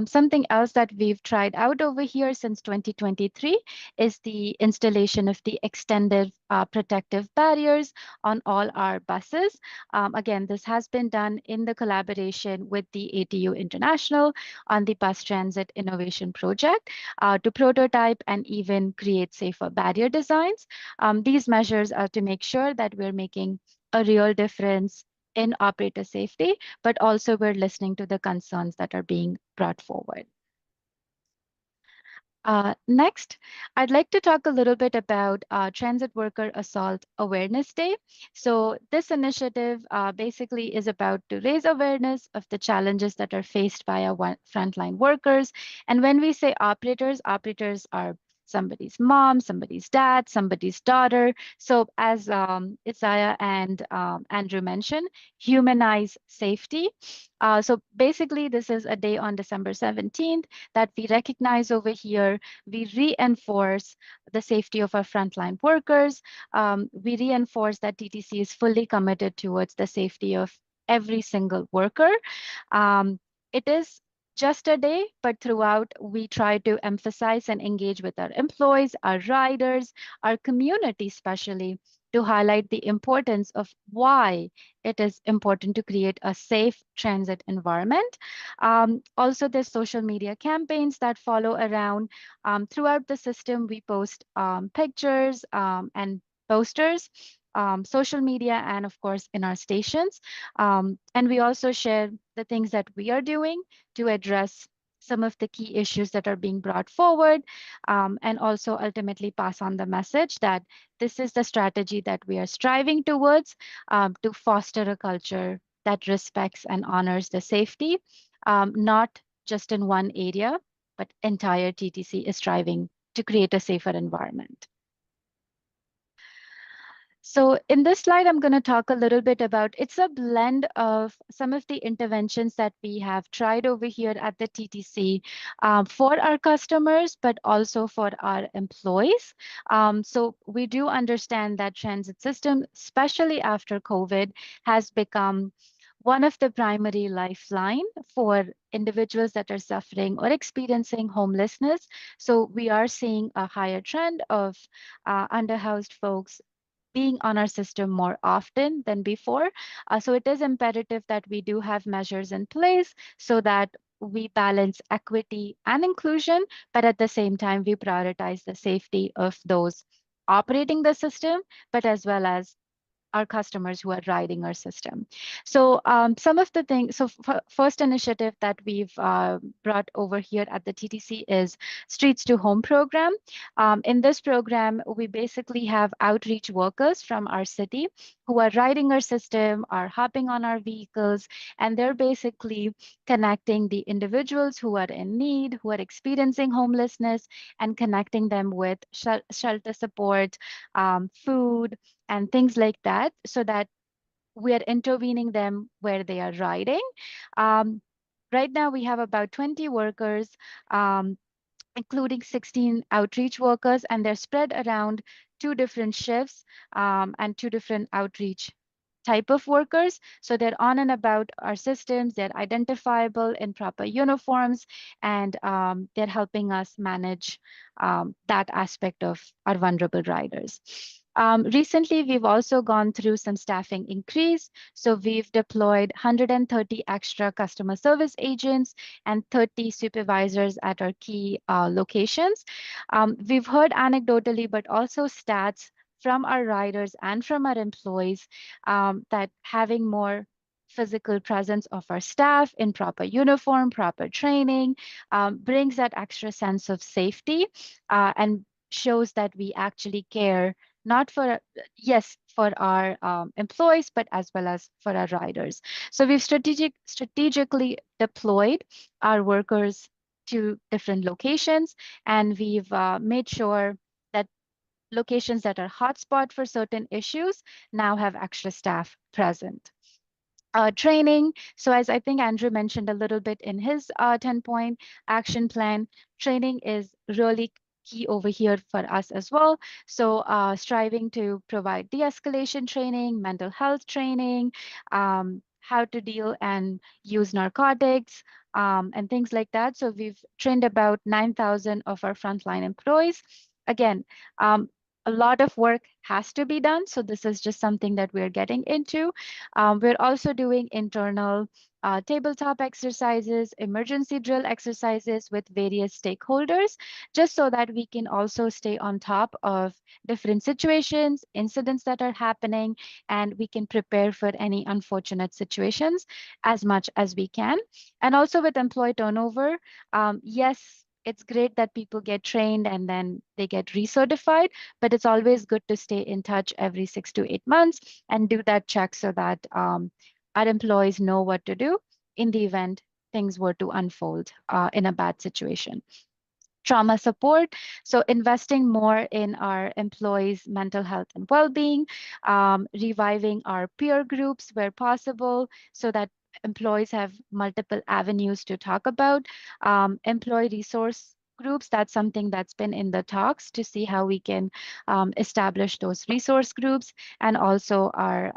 Something else that we've tried out over here since 2023 is the installation of the extended protective barriers on all our buses. Again, this has been done in the collaboration with the ATU International on the Bus Transit Innovation Project to prototype and even create safer barrier designs. These measures are to make sure that we're making a real difference in operator safety, but also we're listening to the concerns that are being brought forward. Next, I'd like to talk a little bit about Transit Worker Assault Awareness Day. So this initiative basically is about to raise awareness of the challenges that are faced by our frontline workers. And when we say operators, operators are somebody's mom, somebody's dad, somebody's daughter. So as Isaiah and Andrew mentioned, humanize safety. So basically, this is a day on December 17th that we recognize over here. We reinforce the safety of our frontline workers. We reinforce that TTC is fully committed towards the safety of every single worker. It is just a day, but throughout we try to emphasize and engage with our employees, our riders, our community especially, to highlight the importance of why it is important to create a safe transit environment. Also, there's social media campaigns that follow around. Throughout the system, we post pictures and posters, social media, and of course in our stations. And we also share the things that we are doing to address some of the key issues that are being brought forward, and also ultimately pass on the message that this is the strategy that we are striving towards, to foster a culture that respects and honors the safety, not just in one area, but entire TTC is striving to create a safer environment. So in this slide, I'm going to talk a little bit about, it's a blend of some of the interventions that we have tried over here at the TTC for our customers, but also for our employees. So we do understand that transit system, especially after COVID, has become one of the primary lifeline for individuals that are suffering or experiencing homelessness. So we are seeing a higher trend of underhoused folks being on our system more often than before. So it is imperative that we do have measures in place so that we balance equity and inclusion, but at the same time, we prioritize the safety of those operating the system, but as well as our customers who are riding our system. So some of the things, so first initiative that we've brought over here at the TTC is Streets to Home program. In this program, we basically have outreach workers from our city who are riding our system, are hopping on our vehicles, and they're basically connecting the individuals who are in need, who are experiencing homelessness, and connecting them with shelter support, food, and things like that, so that we are intervening them where they are riding. Right now, we have about 20 workers, including 16 outreach workers, and they're spread around 2 different shifts and 2 different outreach type of workers. So they're on and about our systems, they're identifiable in proper uniforms, and they're helping us manage that aspect of our vulnerable riders. Recently, we've also gone through some staffing increase. So we've deployed 130 extra customer service agents and 30 supervisors at our key locations. We've heard anecdotally, but also stats from our riders and from our employees, that having more physical presence of our staff in proper uniform, proper training, brings that extra sense of safety, and shows that we actually care, not for, yes, for our employees, but as well as for our riders. So we've strategically deployed our workers to different locations, and we've made sure that locations that are hotspot for certain issues now have extra staff present. Training. So as I think Andrew mentioned a little bit in his 10-point action plan, training is really key over here for us as well. So striving to provide de-escalation training, mental health training, how to deal and use narcotics, and things like that. So we've trained about 9,000 of our frontline employees. Again, a lot of work has to be done. So this is just something that we're getting into. We're also doing internal tabletop exercises, emergency drill exercises with various stakeholders, just so that we can also stay on top of different situations, incidents that are happening, and we can prepare for any unfortunate situations as much as we can. And also with employee turnover, yes, it's great that people get trained and then they get recertified, but it's always good to stay in touch every 6 to 8 months and do that check so that our employees know what to do in the event things were to unfold in a bad situation. Trauma support, so investing more in our employees' mental health and well-being, reviving our peer groups where possible so that employees have multiple avenues to talk about. Employee resource groups, that's something that's been in the talks to see how we can establish those resource groups, and also our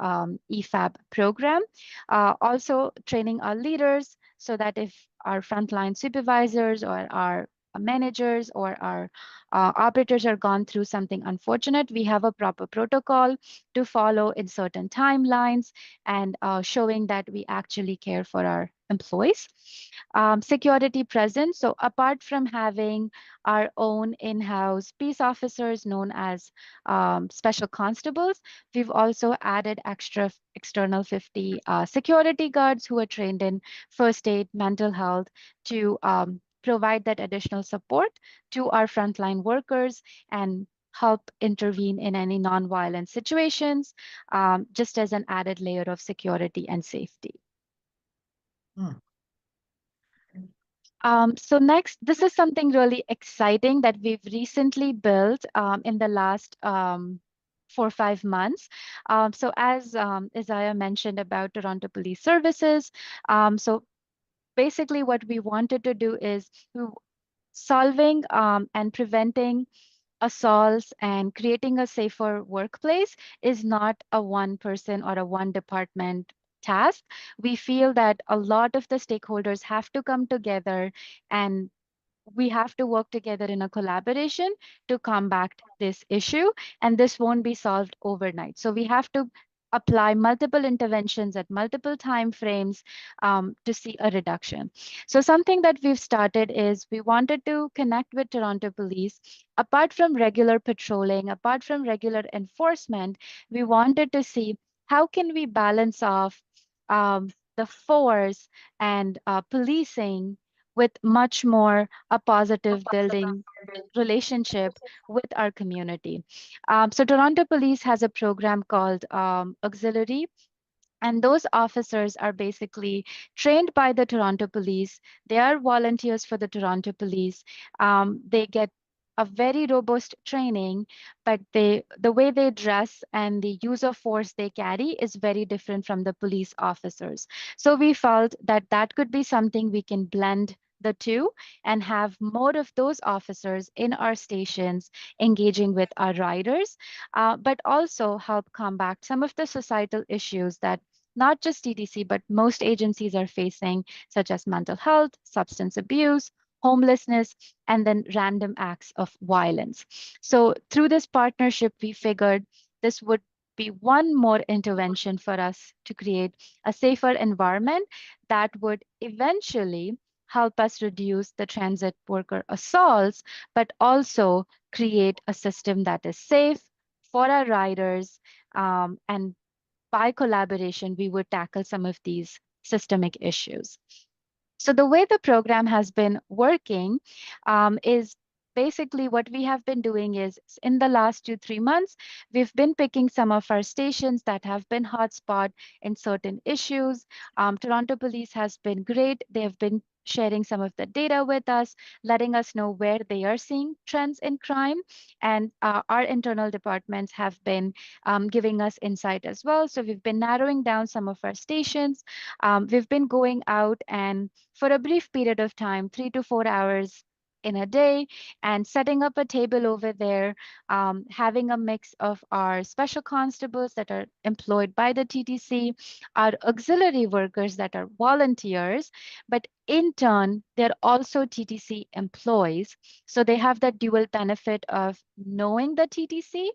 EFAB program. Also training our leaders so that if our frontline supervisors or our managers or our operators are gone through something unfortunate, we have a proper protocol to follow in certain timelines, and showing that we actually care for our employees. Security presence. So apart from having our own in-house peace officers known as special constables, we've also added external 50 security guards who are trained in first aid, mental health, to provide that additional support to our frontline workers and help intervene in any nonviolent situations, just as an added layer of security and safety. So next, this is something really exciting that we've recently built in the last 4 or 5 months. So as Isaiah mentioned about Toronto Police Services, so basically what we wanted to do is solving and preventing assaults and creating a safer workplace is not a one person or a one department task. We feel that a lot of the stakeholders have to come together, and we have to work together in a collaboration to combat this issue, and this won't be solved overnight. So we have to apply multiple interventions at multiple time frames to see a reduction. So something that we've started is we wanted to connect with Toronto Police. Apart from regular patrolling, apart from regular enforcement, we wanted to see how can we balance off the force and policing with much more a positive building relationship with our community. So Toronto Police has a program called Auxiliary, and those officers are basically trained by the Toronto Police. They are volunteers for the Toronto Police. They get a very robust training, but the way they dress and the use of force they carry is very different from the police officers. So we felt that that could be something we can blend the two and have more of those officers in our stations engaging with our riders, but also help combat some of the societal issues that not just TTC, but most agencies are facing, such as mental health, substance abuse, homelessness, and then random acts of violence. So through this partnership, we figured this would be one more intervention for us to create a safer environment that would eventually help us reduce the transit worker assaults, but also create a system that is safe for our riders. And by collaboration, we would tackle some of these systemic issues. So the way the program has been working is basically what we have been doing is in the last 2-3 months, we've been picking some of our stations that have been hotspot in certain issues. Toronto Police has been great. They have been sharing some of the data with us, letting us know where they are seeing trends in crime. And our internal departments have been giving us insight as well. So we've been narrowing down some of our stations. We've been going out and for a brief period of time, 3 to 4 hours in a day, and setting up a table over there, having a mix of our special constables that are employed by the TTC, our auxiliary workers that are volunteers, but in turn, they're also TTC employees. So they have that dual benefit of knowing the TTC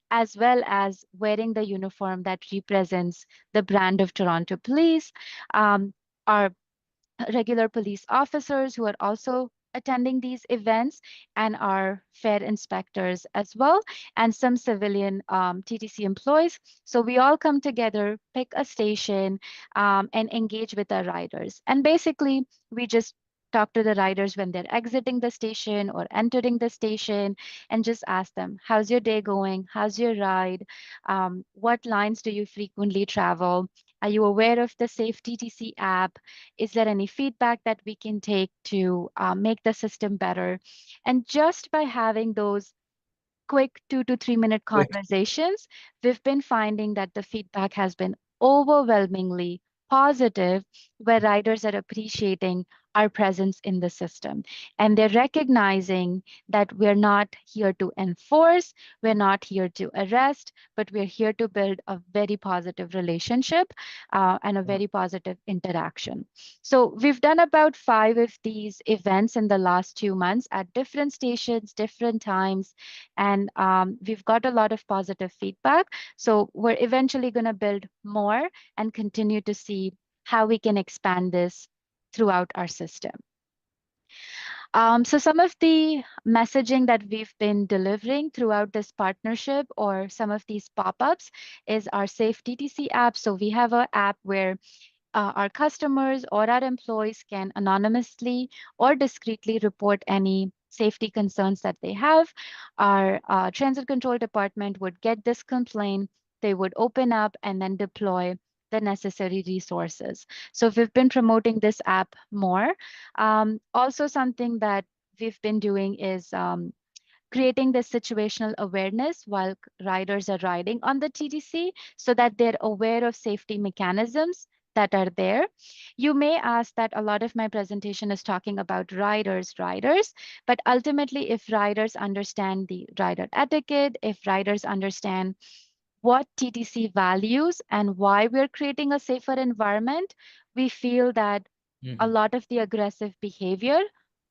as well as wearing the uniform that represents the brand of Toronto Police. Our regular police officers who are also attending these events, and our fare inspectors as well, and some civilian TTC employees. So we all come together, pick a station, and engage with our riders. And basically, we just talk to the riders when they're exiting the station or entering the station, and just ask them, how's your day going? How's your ride? What lines do you frequently travel? Are you aware of the Safe TTC app? Is there any feedback that we can take to make the system better? And just by having those quick 2 to 3 minute conversations, we've been finding that the feedback has been overwhelmingly positive, where riders are appreciating our presence in the system. And they're recognizing that we're not here to enforce, we're not here to arrest, but we're here to build a very positive relationship and a very positive interaction. So we've done about 5 of these events in the last 2 months at different stations, different times, and we've got a lot of positive feedback. So we're eventually going to build more and continue to see how we can expand this throughout our system. So some of the messaging that we've been delivering throughout this partnership or some of these pop-ups is our Safe TTC app. So we have an app where our customers or our employees can anonymously or discreetly report any safety concerns that they have. Our transit control department would get this complaint, they would open up and then deploy the necessary resources. So we've been promoting this app more. Also, something that we've been doing is creating this situational awareness while riders are riding on the TTC so that they're aware of safety mechanisms that are there. You may ask that a lot of my presentation is talking about riders, but ultimately if riders understand the rider etiquette, if riders understand what TTC values and why we're creating a safer environment, we feel that a lot of the aggressive behavior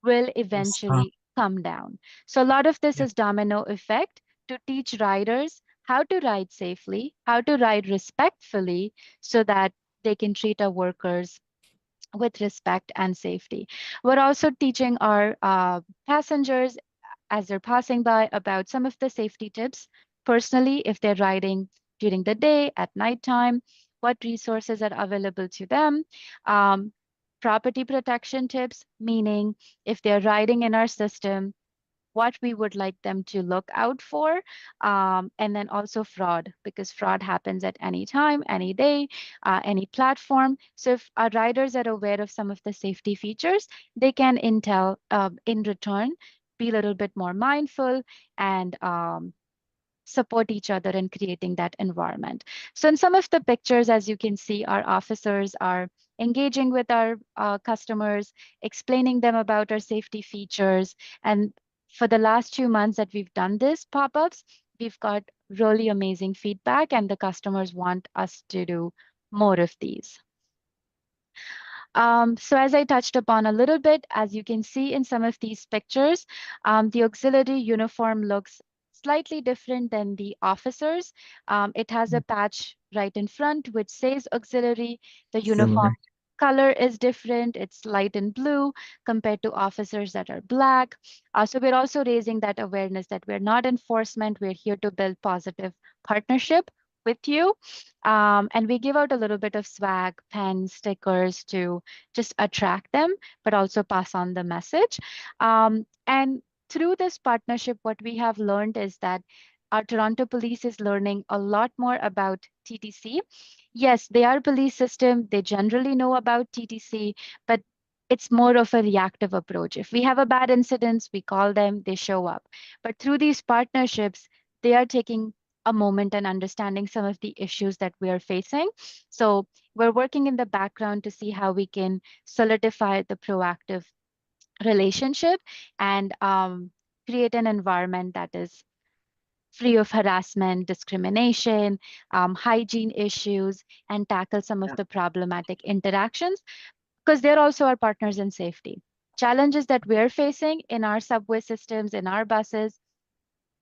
will eventually come down. So a lot of this is domino effect to teach riders how to ride safely, how to ride respectfully so that they can treat our workers with respect and safety. We're also teaching our passengers as they're passing by about some of the safety tips. Personally, if they're riding during the day, at nighttime, what resources are available to them. Property protection tips, meaning if they're riding in our system, what we would like them to look out for, and then also fraud, because fraud happens at any time, any day, any platform. So if our riders are aware of some of the safety features, they can in return be a little bit more mindful and support each other in creating that environment. So in some of the pictures, as you can see, our officers are engaging with our customers, explaining them about our safety features. And for the last 2 months that we've done this pop-ups, we've got really amazing feedback and the customers want us to do more of these. So as I touched upon a little bit, as you can see in some of these pictures, the auxiliary uniform looks slightly different than the officers. It has a patch right in front which says auxiliary. The uniform color is different. It's light and blue compared to officers that are black. So we're also raising that awareness that we're not enforcement. We're here to build positive partnership with you. And we give out a little bit of swag, pens, stickers to just attract them, but also pass on the message. And through this partnership, what we have learned is that our Toronto Police is learning a lot more about TTC. Yes, they are a police system. They generally know about TTC, but it's more of a reactive approach. If we have a bad incident, we call them, they show up. But through these partnerships, they are taking a moment and understanding some of the issues that we are facing. So we're working in the background to see how we can solidify the proactive relationship and create an environment that is free of harassment, discrimination, hygiene issues, and tackle some of the problematic interactions, because they're also our partners in safety. Challenges that we're facing in our subway systems, in our buses,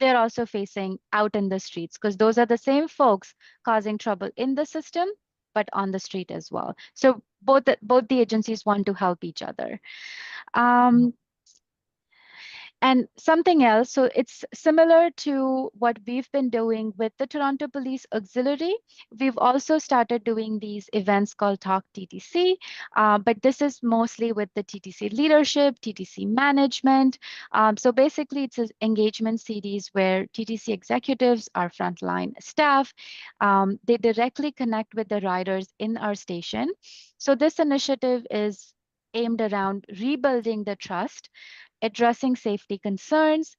they're also facing out in the streets, because those are the same folks causing trouble in the system, but on the street as well. So both the agencies want to help each other. And something else, so it's similar to what we've been doing with the Toronto Police Auxiliary. We've also started doing these events called Talk TTC, but this is mostly with the TTC leadership, TTC management. So basically, it's an engagement series where TTC executives, our frontline staff, they directly connect with the riders in our station. So this initiative is aimed around rebuilding the trust, addressing safety concerns,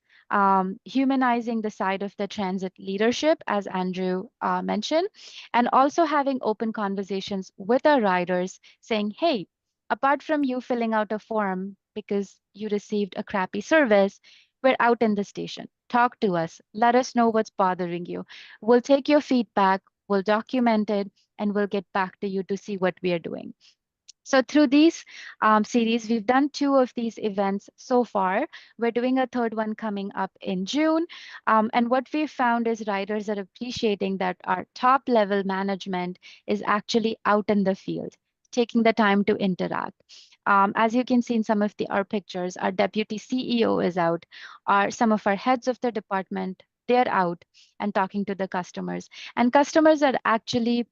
humanizing the side of the transit leadership, as Andrew mentioned, and also having open conversations with our riders saying, hey, apart from you filling out a form because you received a crappy service, we're out in the station. Talk to us. Let us know what's bothering you. We'll take your feedback, we'll document it, and we'll get back to you to see what we are doing. So through these series, we've done 2 of these events so far. We're doing a 3rd one coming up in June. And what we found is riders are appreciating that our top level management is actually out in the field, taking the time to interact. As you can see in some of our pictures, our deputy CEO is out. Some of our heads of the department, they're out and talking to the customers. And customers are actually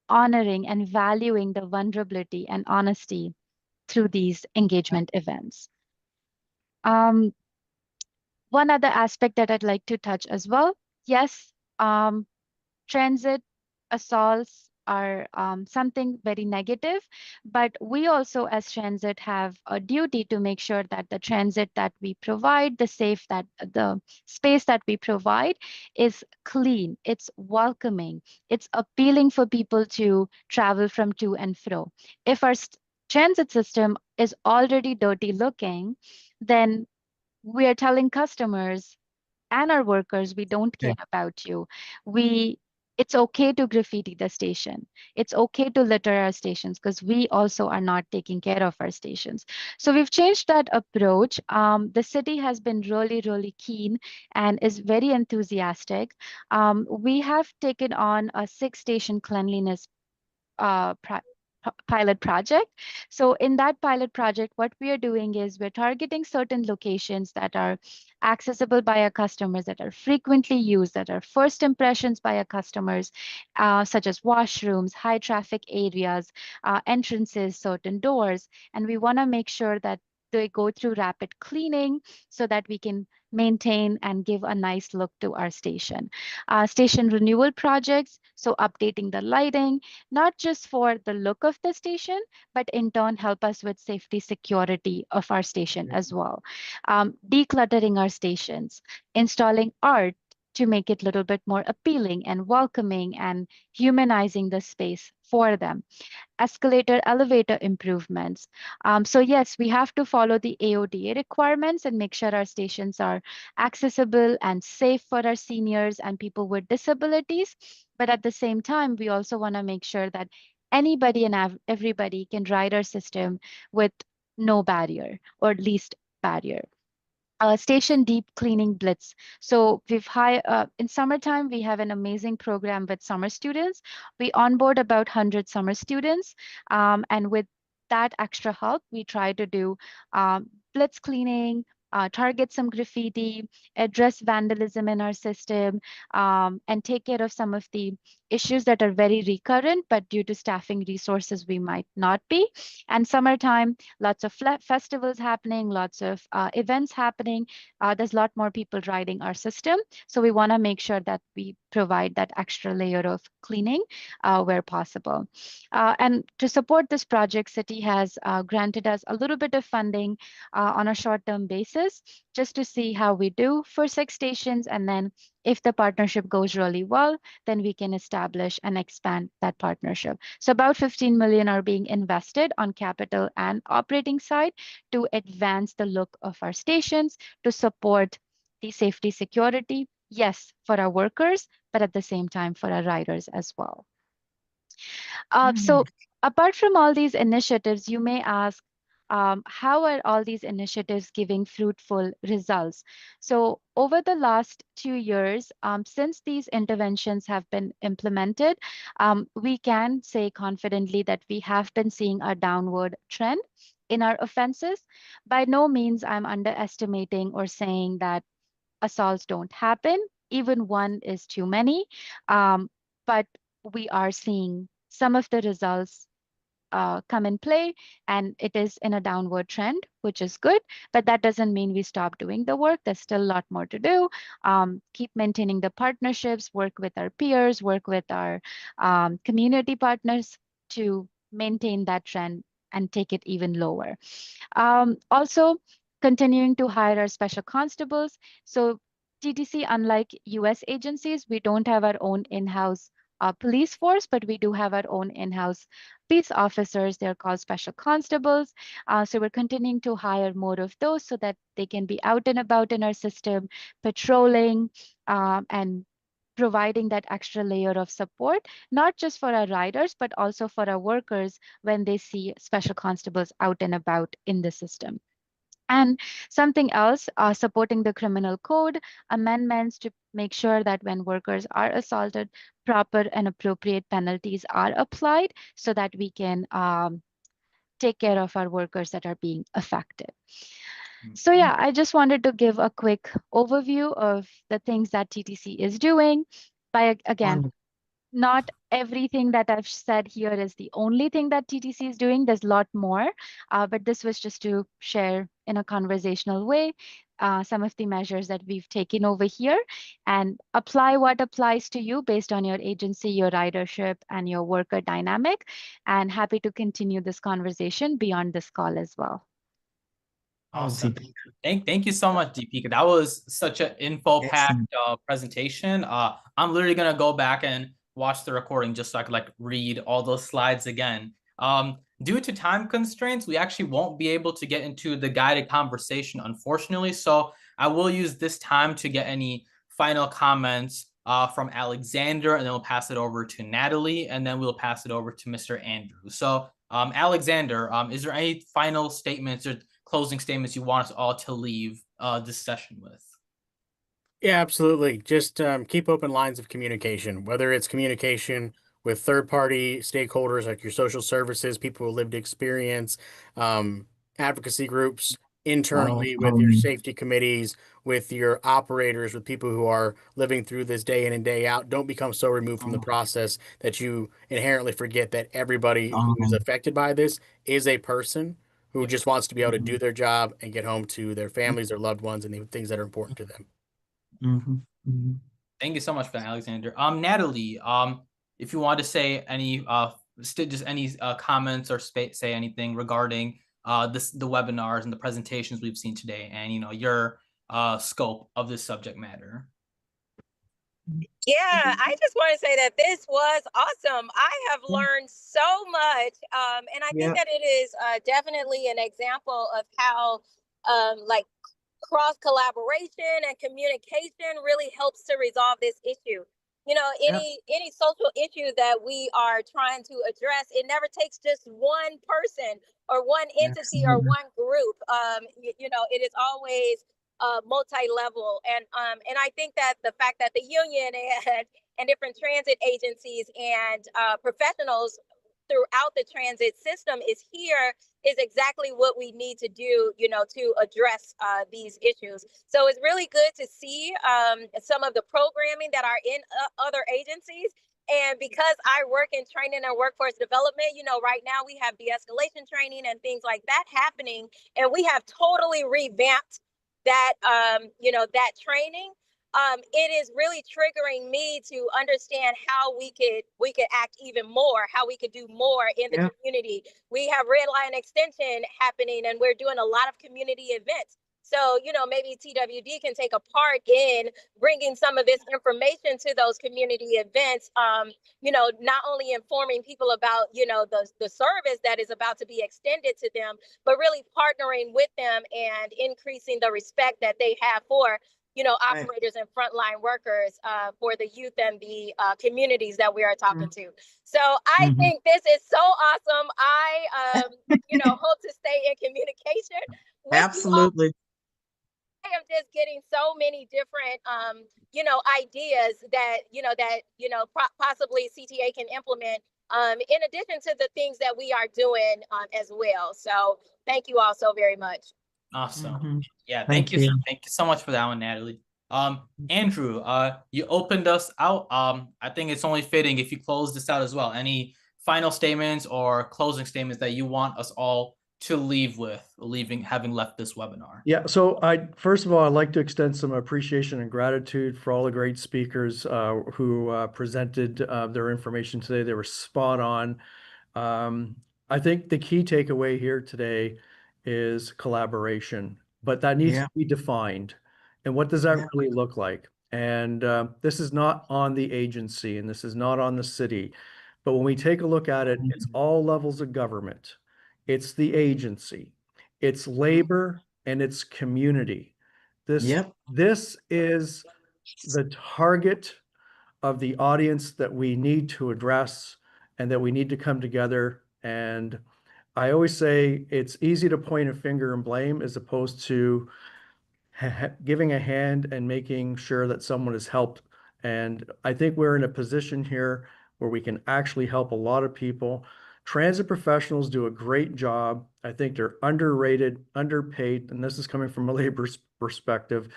honoring and valuing the vulnerability and honesty through these engagement events. One other aspect that I'd like to touch as well. Yes, transit assaults are something very negative, but we also as transit have a duty to make sure that the transit that we provide, the space that we provide is clean, it's welcoming, it's appealing for people to travel from to and fro. If our transit system is already dirty looking, then we are telling customers and our workers, we don't care about you. It's okay to graffiti the station. It's okay to litter our stations because we also are not taking care of our stations. So we've changed that approach. The city has been really, really keen and is very enthusiastic. We have taken on a 6-station cleanliness pilot project. So in that pilot project, what we are doing is we're targeting certain locations that are accessible by our customers, that are frequently used, that are first impressions by our customers, such as washrooms, high traffic areas, entrances, certain doors. And we want to make sure that they go through rapid cleaning so that we can maintain and give a nice look to our station. Station renewal projects, so updating the lighting, not just for the look of the station, but in turn help us with safety security of our station as well. Decluttering our stations, installing art to make it a little bit more appealing and welcoming and humanizing the space for them. Escalator, elevator improvements. So yes, we have to follow the AODA requirements and make sure our stations are accessible and safe for our seniors and people with disabilities. But at the same time, we also want to make sure that anybody and everybody can ride our system with no barrier or least barrier. Station deep cleaning blitz. So we've in summertime, we have an amazing program with summer students. We onboard about 100 summer students. And with that extra help, we try to do blitz cleaning, target some graffiti, address vandalism in our system, and take care of some of the issues that are very recurrent, but due to staffing resources, we might not be. And summertime, lots of festivals happening, lots of events happening. There's a lot more people riding our system. So we want to make sure that we provide that extra layer of cleaning where possible. And to support this project, City has granted us a little bit of funding on a short-term basis, just to see how we do for 6 stations. And then if the partnership goes really well, then we can establish and expand that partnership. So about 15 million are being invested on capital and operating side to advance the look of our stations, to support the safety security, yes, for our workers, but at the same time for our riders as well. So apart from all these initiatives, you may ask, how are all these initiatives giving fruitful results? So over the last 2 years, since these interventions have been implemented, we can say confidently that we have been seeing a downward trend in our offenses. By no means I'm underestimating or saying that assaults don't happen. Even one is too many. But we are seeing some of the results come in play, and it is in a downward trend, which is good, but that doesn't mean we stop doing the work. There's still a lot more to do. Keep maintaining the partnerships, work with our peers, work with our community partners to maintain that trend and take it even lower. Also, continuing to hire our special constables. So TTC, unlike US agencies, we don't have our own in-house police force, but we do have our own in-house peace officers. They're called special constables. So we're continuing to hire more of those so that they can be out and about in our system, patrolling and providing that extra layer of support, not just for our riders, but also for our workers when they see special constables out and about in the system. And something else, supporting the criminal code amendments to make sure that when workers are assaulted, proper and appropriate penalties are applied so that we can take care of our workers that are being affected. So yeah, I just wanted to give a quick overview of the things that TTC is doing. Again, not everything that I've said here is the only thing that TTC is doing. There's a lot more, but this was just to share in a conversational way some of the measures that we've taken over here, and apply what applies to you based on your agency, your ridership, and your worker dynamic. And happy to continue this conversation beyond this call as well. Awesome. Thank you so much, Deepika. That was such an info-packed presentation. I'm literally gonna go back and watch the recording just so I could like read all those slides again. Due to time constraints, we actually won't be able to get into the guided conversation, unfortunately. So I will use this time to get any final comments from Alexander, and then we'll pass it over to Natalie, and then we'll pass it over to Mr. Andrew. So Alexander, is there any final statements or closing statements you want us all to leave this session with? Yeah, absolutely. Just keep open lines of communication, whether it's communication with third-party stakeholders like your social services, people with lived experience, advocacy groups, internally with your safety committees, with your operators, with people who are living through this day in and day out. Don't become so removed from the process that you inherently forget that everybody who is affected by this is a person who just wants to be able to do their job and get home to their families, their loved ones, and the things that are important to them. Thank you so much for that, Alexander. Natalie, if you want to say any comments or say anything regarding the webinars and the presentations we've seen today, and your scope of this subject matter. Yeah, I just want to say that this was awesome. I have learned so much, and I think that it is definitely an example of how like cross collaboration and communication really helps to resolve this issue. Any social issue that we are trying to address, it never takes just one person or one entity or one group. It is always multi-level, and I think that the fact that the union and different transit agencies and professionals throughout the transit system is here is exactly what we need to do, to address these issues. So it's really good to see some of the programming that are in other agencies. And because I work in training and workforce development, right now we have de-escalation training and things like that happening, and we have totally revamped that, that training. It is really triggering me to understand how we could act even more, how we could do more in the community. We have Red Line Extension happening, and we're doing a lot of community events. So, maybe TWD can take a part in bringing some of this information to those community events, not only informing people about, the service that is about to be extended to them, but really partnering with them and increasing the respect that they have for, operators and frontline workers for the youth and the communities that we are talking to. So I think this is so awesome. I, hope to stay in communication with Absolutely. you all. I am just getting so many different, ideas that, possibly CTA can implement in addition to the things that we are doing as well. So thank you all so very much. Awesome. Mhm. Yeah, Thank thank you. you. Thank you so much for that one, Natalie. Andrew, you opened us out. I think it's only fitting if you close this out as well. Any final statements or closing statements that you want us all to leave with, having left this webinar? Yeah, so first of all, I'd like to extend some appreciation and gratitude for all the great speakers who presented their information today. They were spot on. I think the key takeaway here today is collaboration, but that needs Yeah. to be defined. And what does that Yeah. really look like? And this is not on the agency and this is not on the city. But when we take a look at it, it's all levels of government. It's the agency, it's labor, and it's community. Yep. This is the target of the audience that we need to address and that we need to come together. And I always say it's easy to point a finger and blame as opposed to giving a hand and making sure that someone is helped. And I think we're in a position here where we can actually help a lot of people. Transit professionals do a great job. I think they're underrated, underpaid, and this is coming from a labor perspective,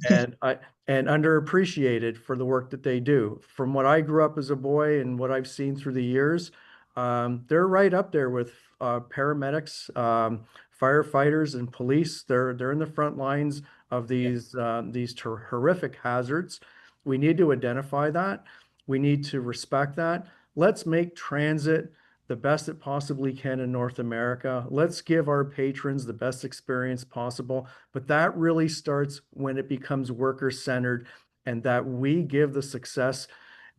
and underappreciated for the work that they do. From what I grew up as a boy and what I've seen through the years, they're right up there with paramedics, firefighters, and police. They're in the front lines of these horrific hazards. We need to identify that. We need to respect that. Let's make transit the best it possibly can in North America. Let's give our patrons the best experience possible. But that really starts when it becomes worker-centered and that we give the success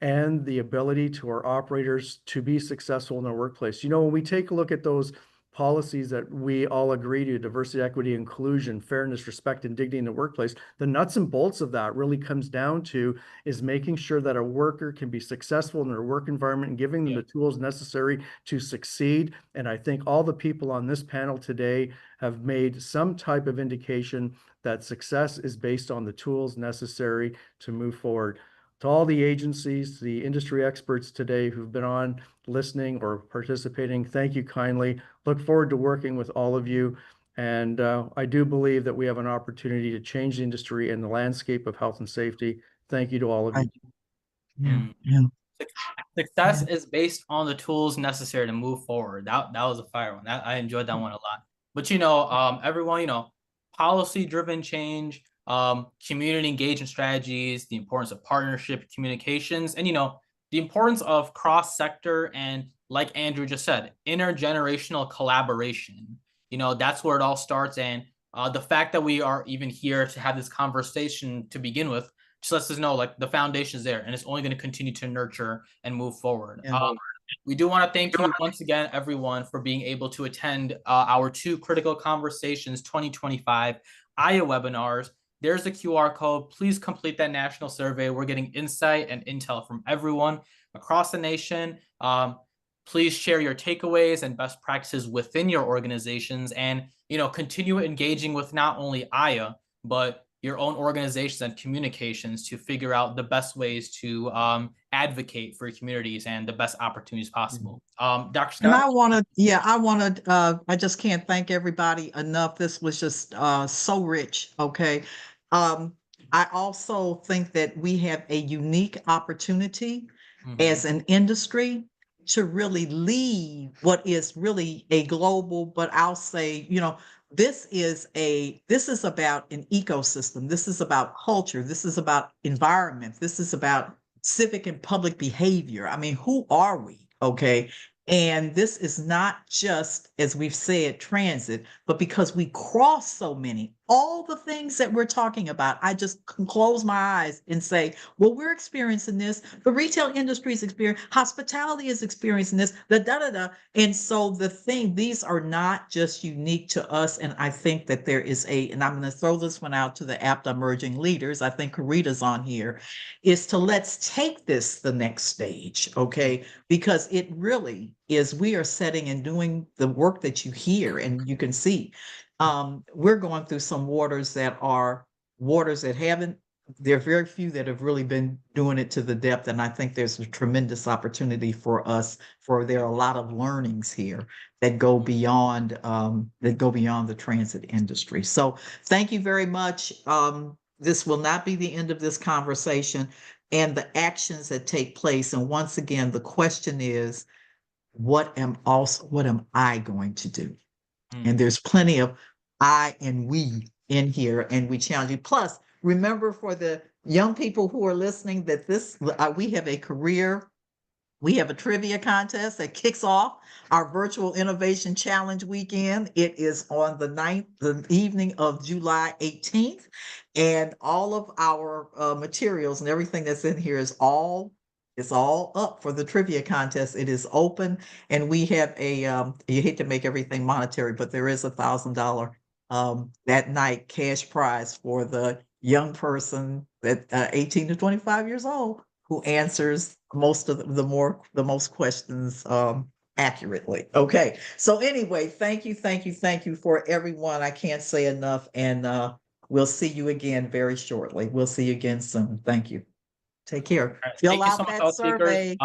and the ability to our operators to be successful in their workplace. You know, when we take a look at those policies that we all agree to, diversity, equity, inclusion, fairness, respect, and dignity in the workplace, the nuts and bolts of that really comes down to is making sure that a worker can be successful in their work environment and giving them the tools necessary to succeed. And I think all the people on this panel today have made some type of indication that success is based on the tools necessary to move forward. To all the agencies, the industry experts today who've been on listening or participating, thank you kindly. Look forward to working with all of you. And I do believe that we have an opportunity to change the industry and the landscape of health and safety. Thank you to all of you. Yeah. Success is based on the tools necessary to move forward. That was a fire one. I enjoyed that one a lot. But everyone, policy-driven change, community engagement strategies, the importance of partnership communications, and the importance of cross-sector and, like Andrew just said, intergenerational collaboration. That's where it all starts. And the fact that we are even here to have this conversation to begin with just lets us know like the foundation is there and it's only going to continue to nurture and move forward. Yeah. We do want to thank you once again, everyone, for being able to attend our 2 Critical Conversations 2025 IA webinars. There's a QR code. Please complete that national survey. We're getting insight and intel from everyone across the nation. Please share your takeaways and best practices within your organizations and, continue engaging with not only IA, but your own organizations and communications to figure out the best ways to advocate for your communities and the best opportunities possible. Dr. Scott? And I just can't thank everybody enough. This was just so rich, okay? I also think that we have a unique opportunity as an industry to really lead what is really a global, but I'll say, this is about an ecosystem. This is about culture. This is about environment. This is about civic and public behavior. I mean, who are we? Okay. And this is not just, as we've said, transit, but because we cross so many, all the things that we're talking about, I just can close my eyes and say, well, we're experiencing this. The retail industry is experiencing, hospitality is experiencing this, And so these are not just unique to us. And I think that there is and I'm going to throw this one out to the APTA emerging leaders. I think Karita's on here, is to let's take this the next stage, okay? Because it really is, we are setting and doing the work that you hear and you can see. We're going through some waters that haven't there are very few that have really been doing it to the depth, and I think there's a tremendous opportunity for us, for there are a lot of learnings here that go beyond the transit industry. So thank you very much. This will not be the end of this conversation and the actions that take place. And once again, the question is, what am I going to do? And there's plenty of I and we in here, and we challenge you. Plus, remember, for the young people who are listening, that we have a trivia contest that kicks off our virtual innovation challenge weekend. It is on the evening of July 18th. And all of our materials and everything that's in here is all up for the trivia contest. It is open, and we have you hate to make everything monetary, but there is $1,000 that night cash prize for the young person that 18 to 25 years old who answers most of the most questions accurately. Okay. So anyway, thank you for everyone. I can't say enough, and we'll see you again very shortly. We'll see you again soon. Thank you. Take care. All right, Fill thank you out so much, that all speakers. survey.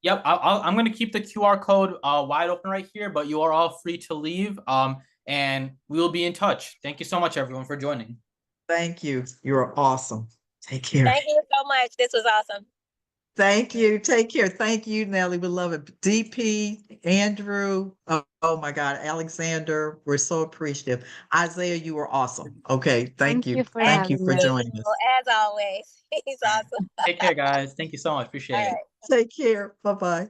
Yep, I'm going to keep the QR code wide open right here, but you are all free to leave. And we will be in touch. Thank you so much, everyone, for joining. Thank you. You're awesome. Take care. Thank you so much. This was awesome. Thank you. Take care. Thank you, Nellie. We love it. DP, Andrew. Oh my God, Alexander. We're so appreciative. Isaiah, you were awesome. Okay. Thank you. for Thank you having for me. joining us. As always. He's awesome. Take care, guys. Thank you so much. Appreciate All it. right. Take care. Bye-bye.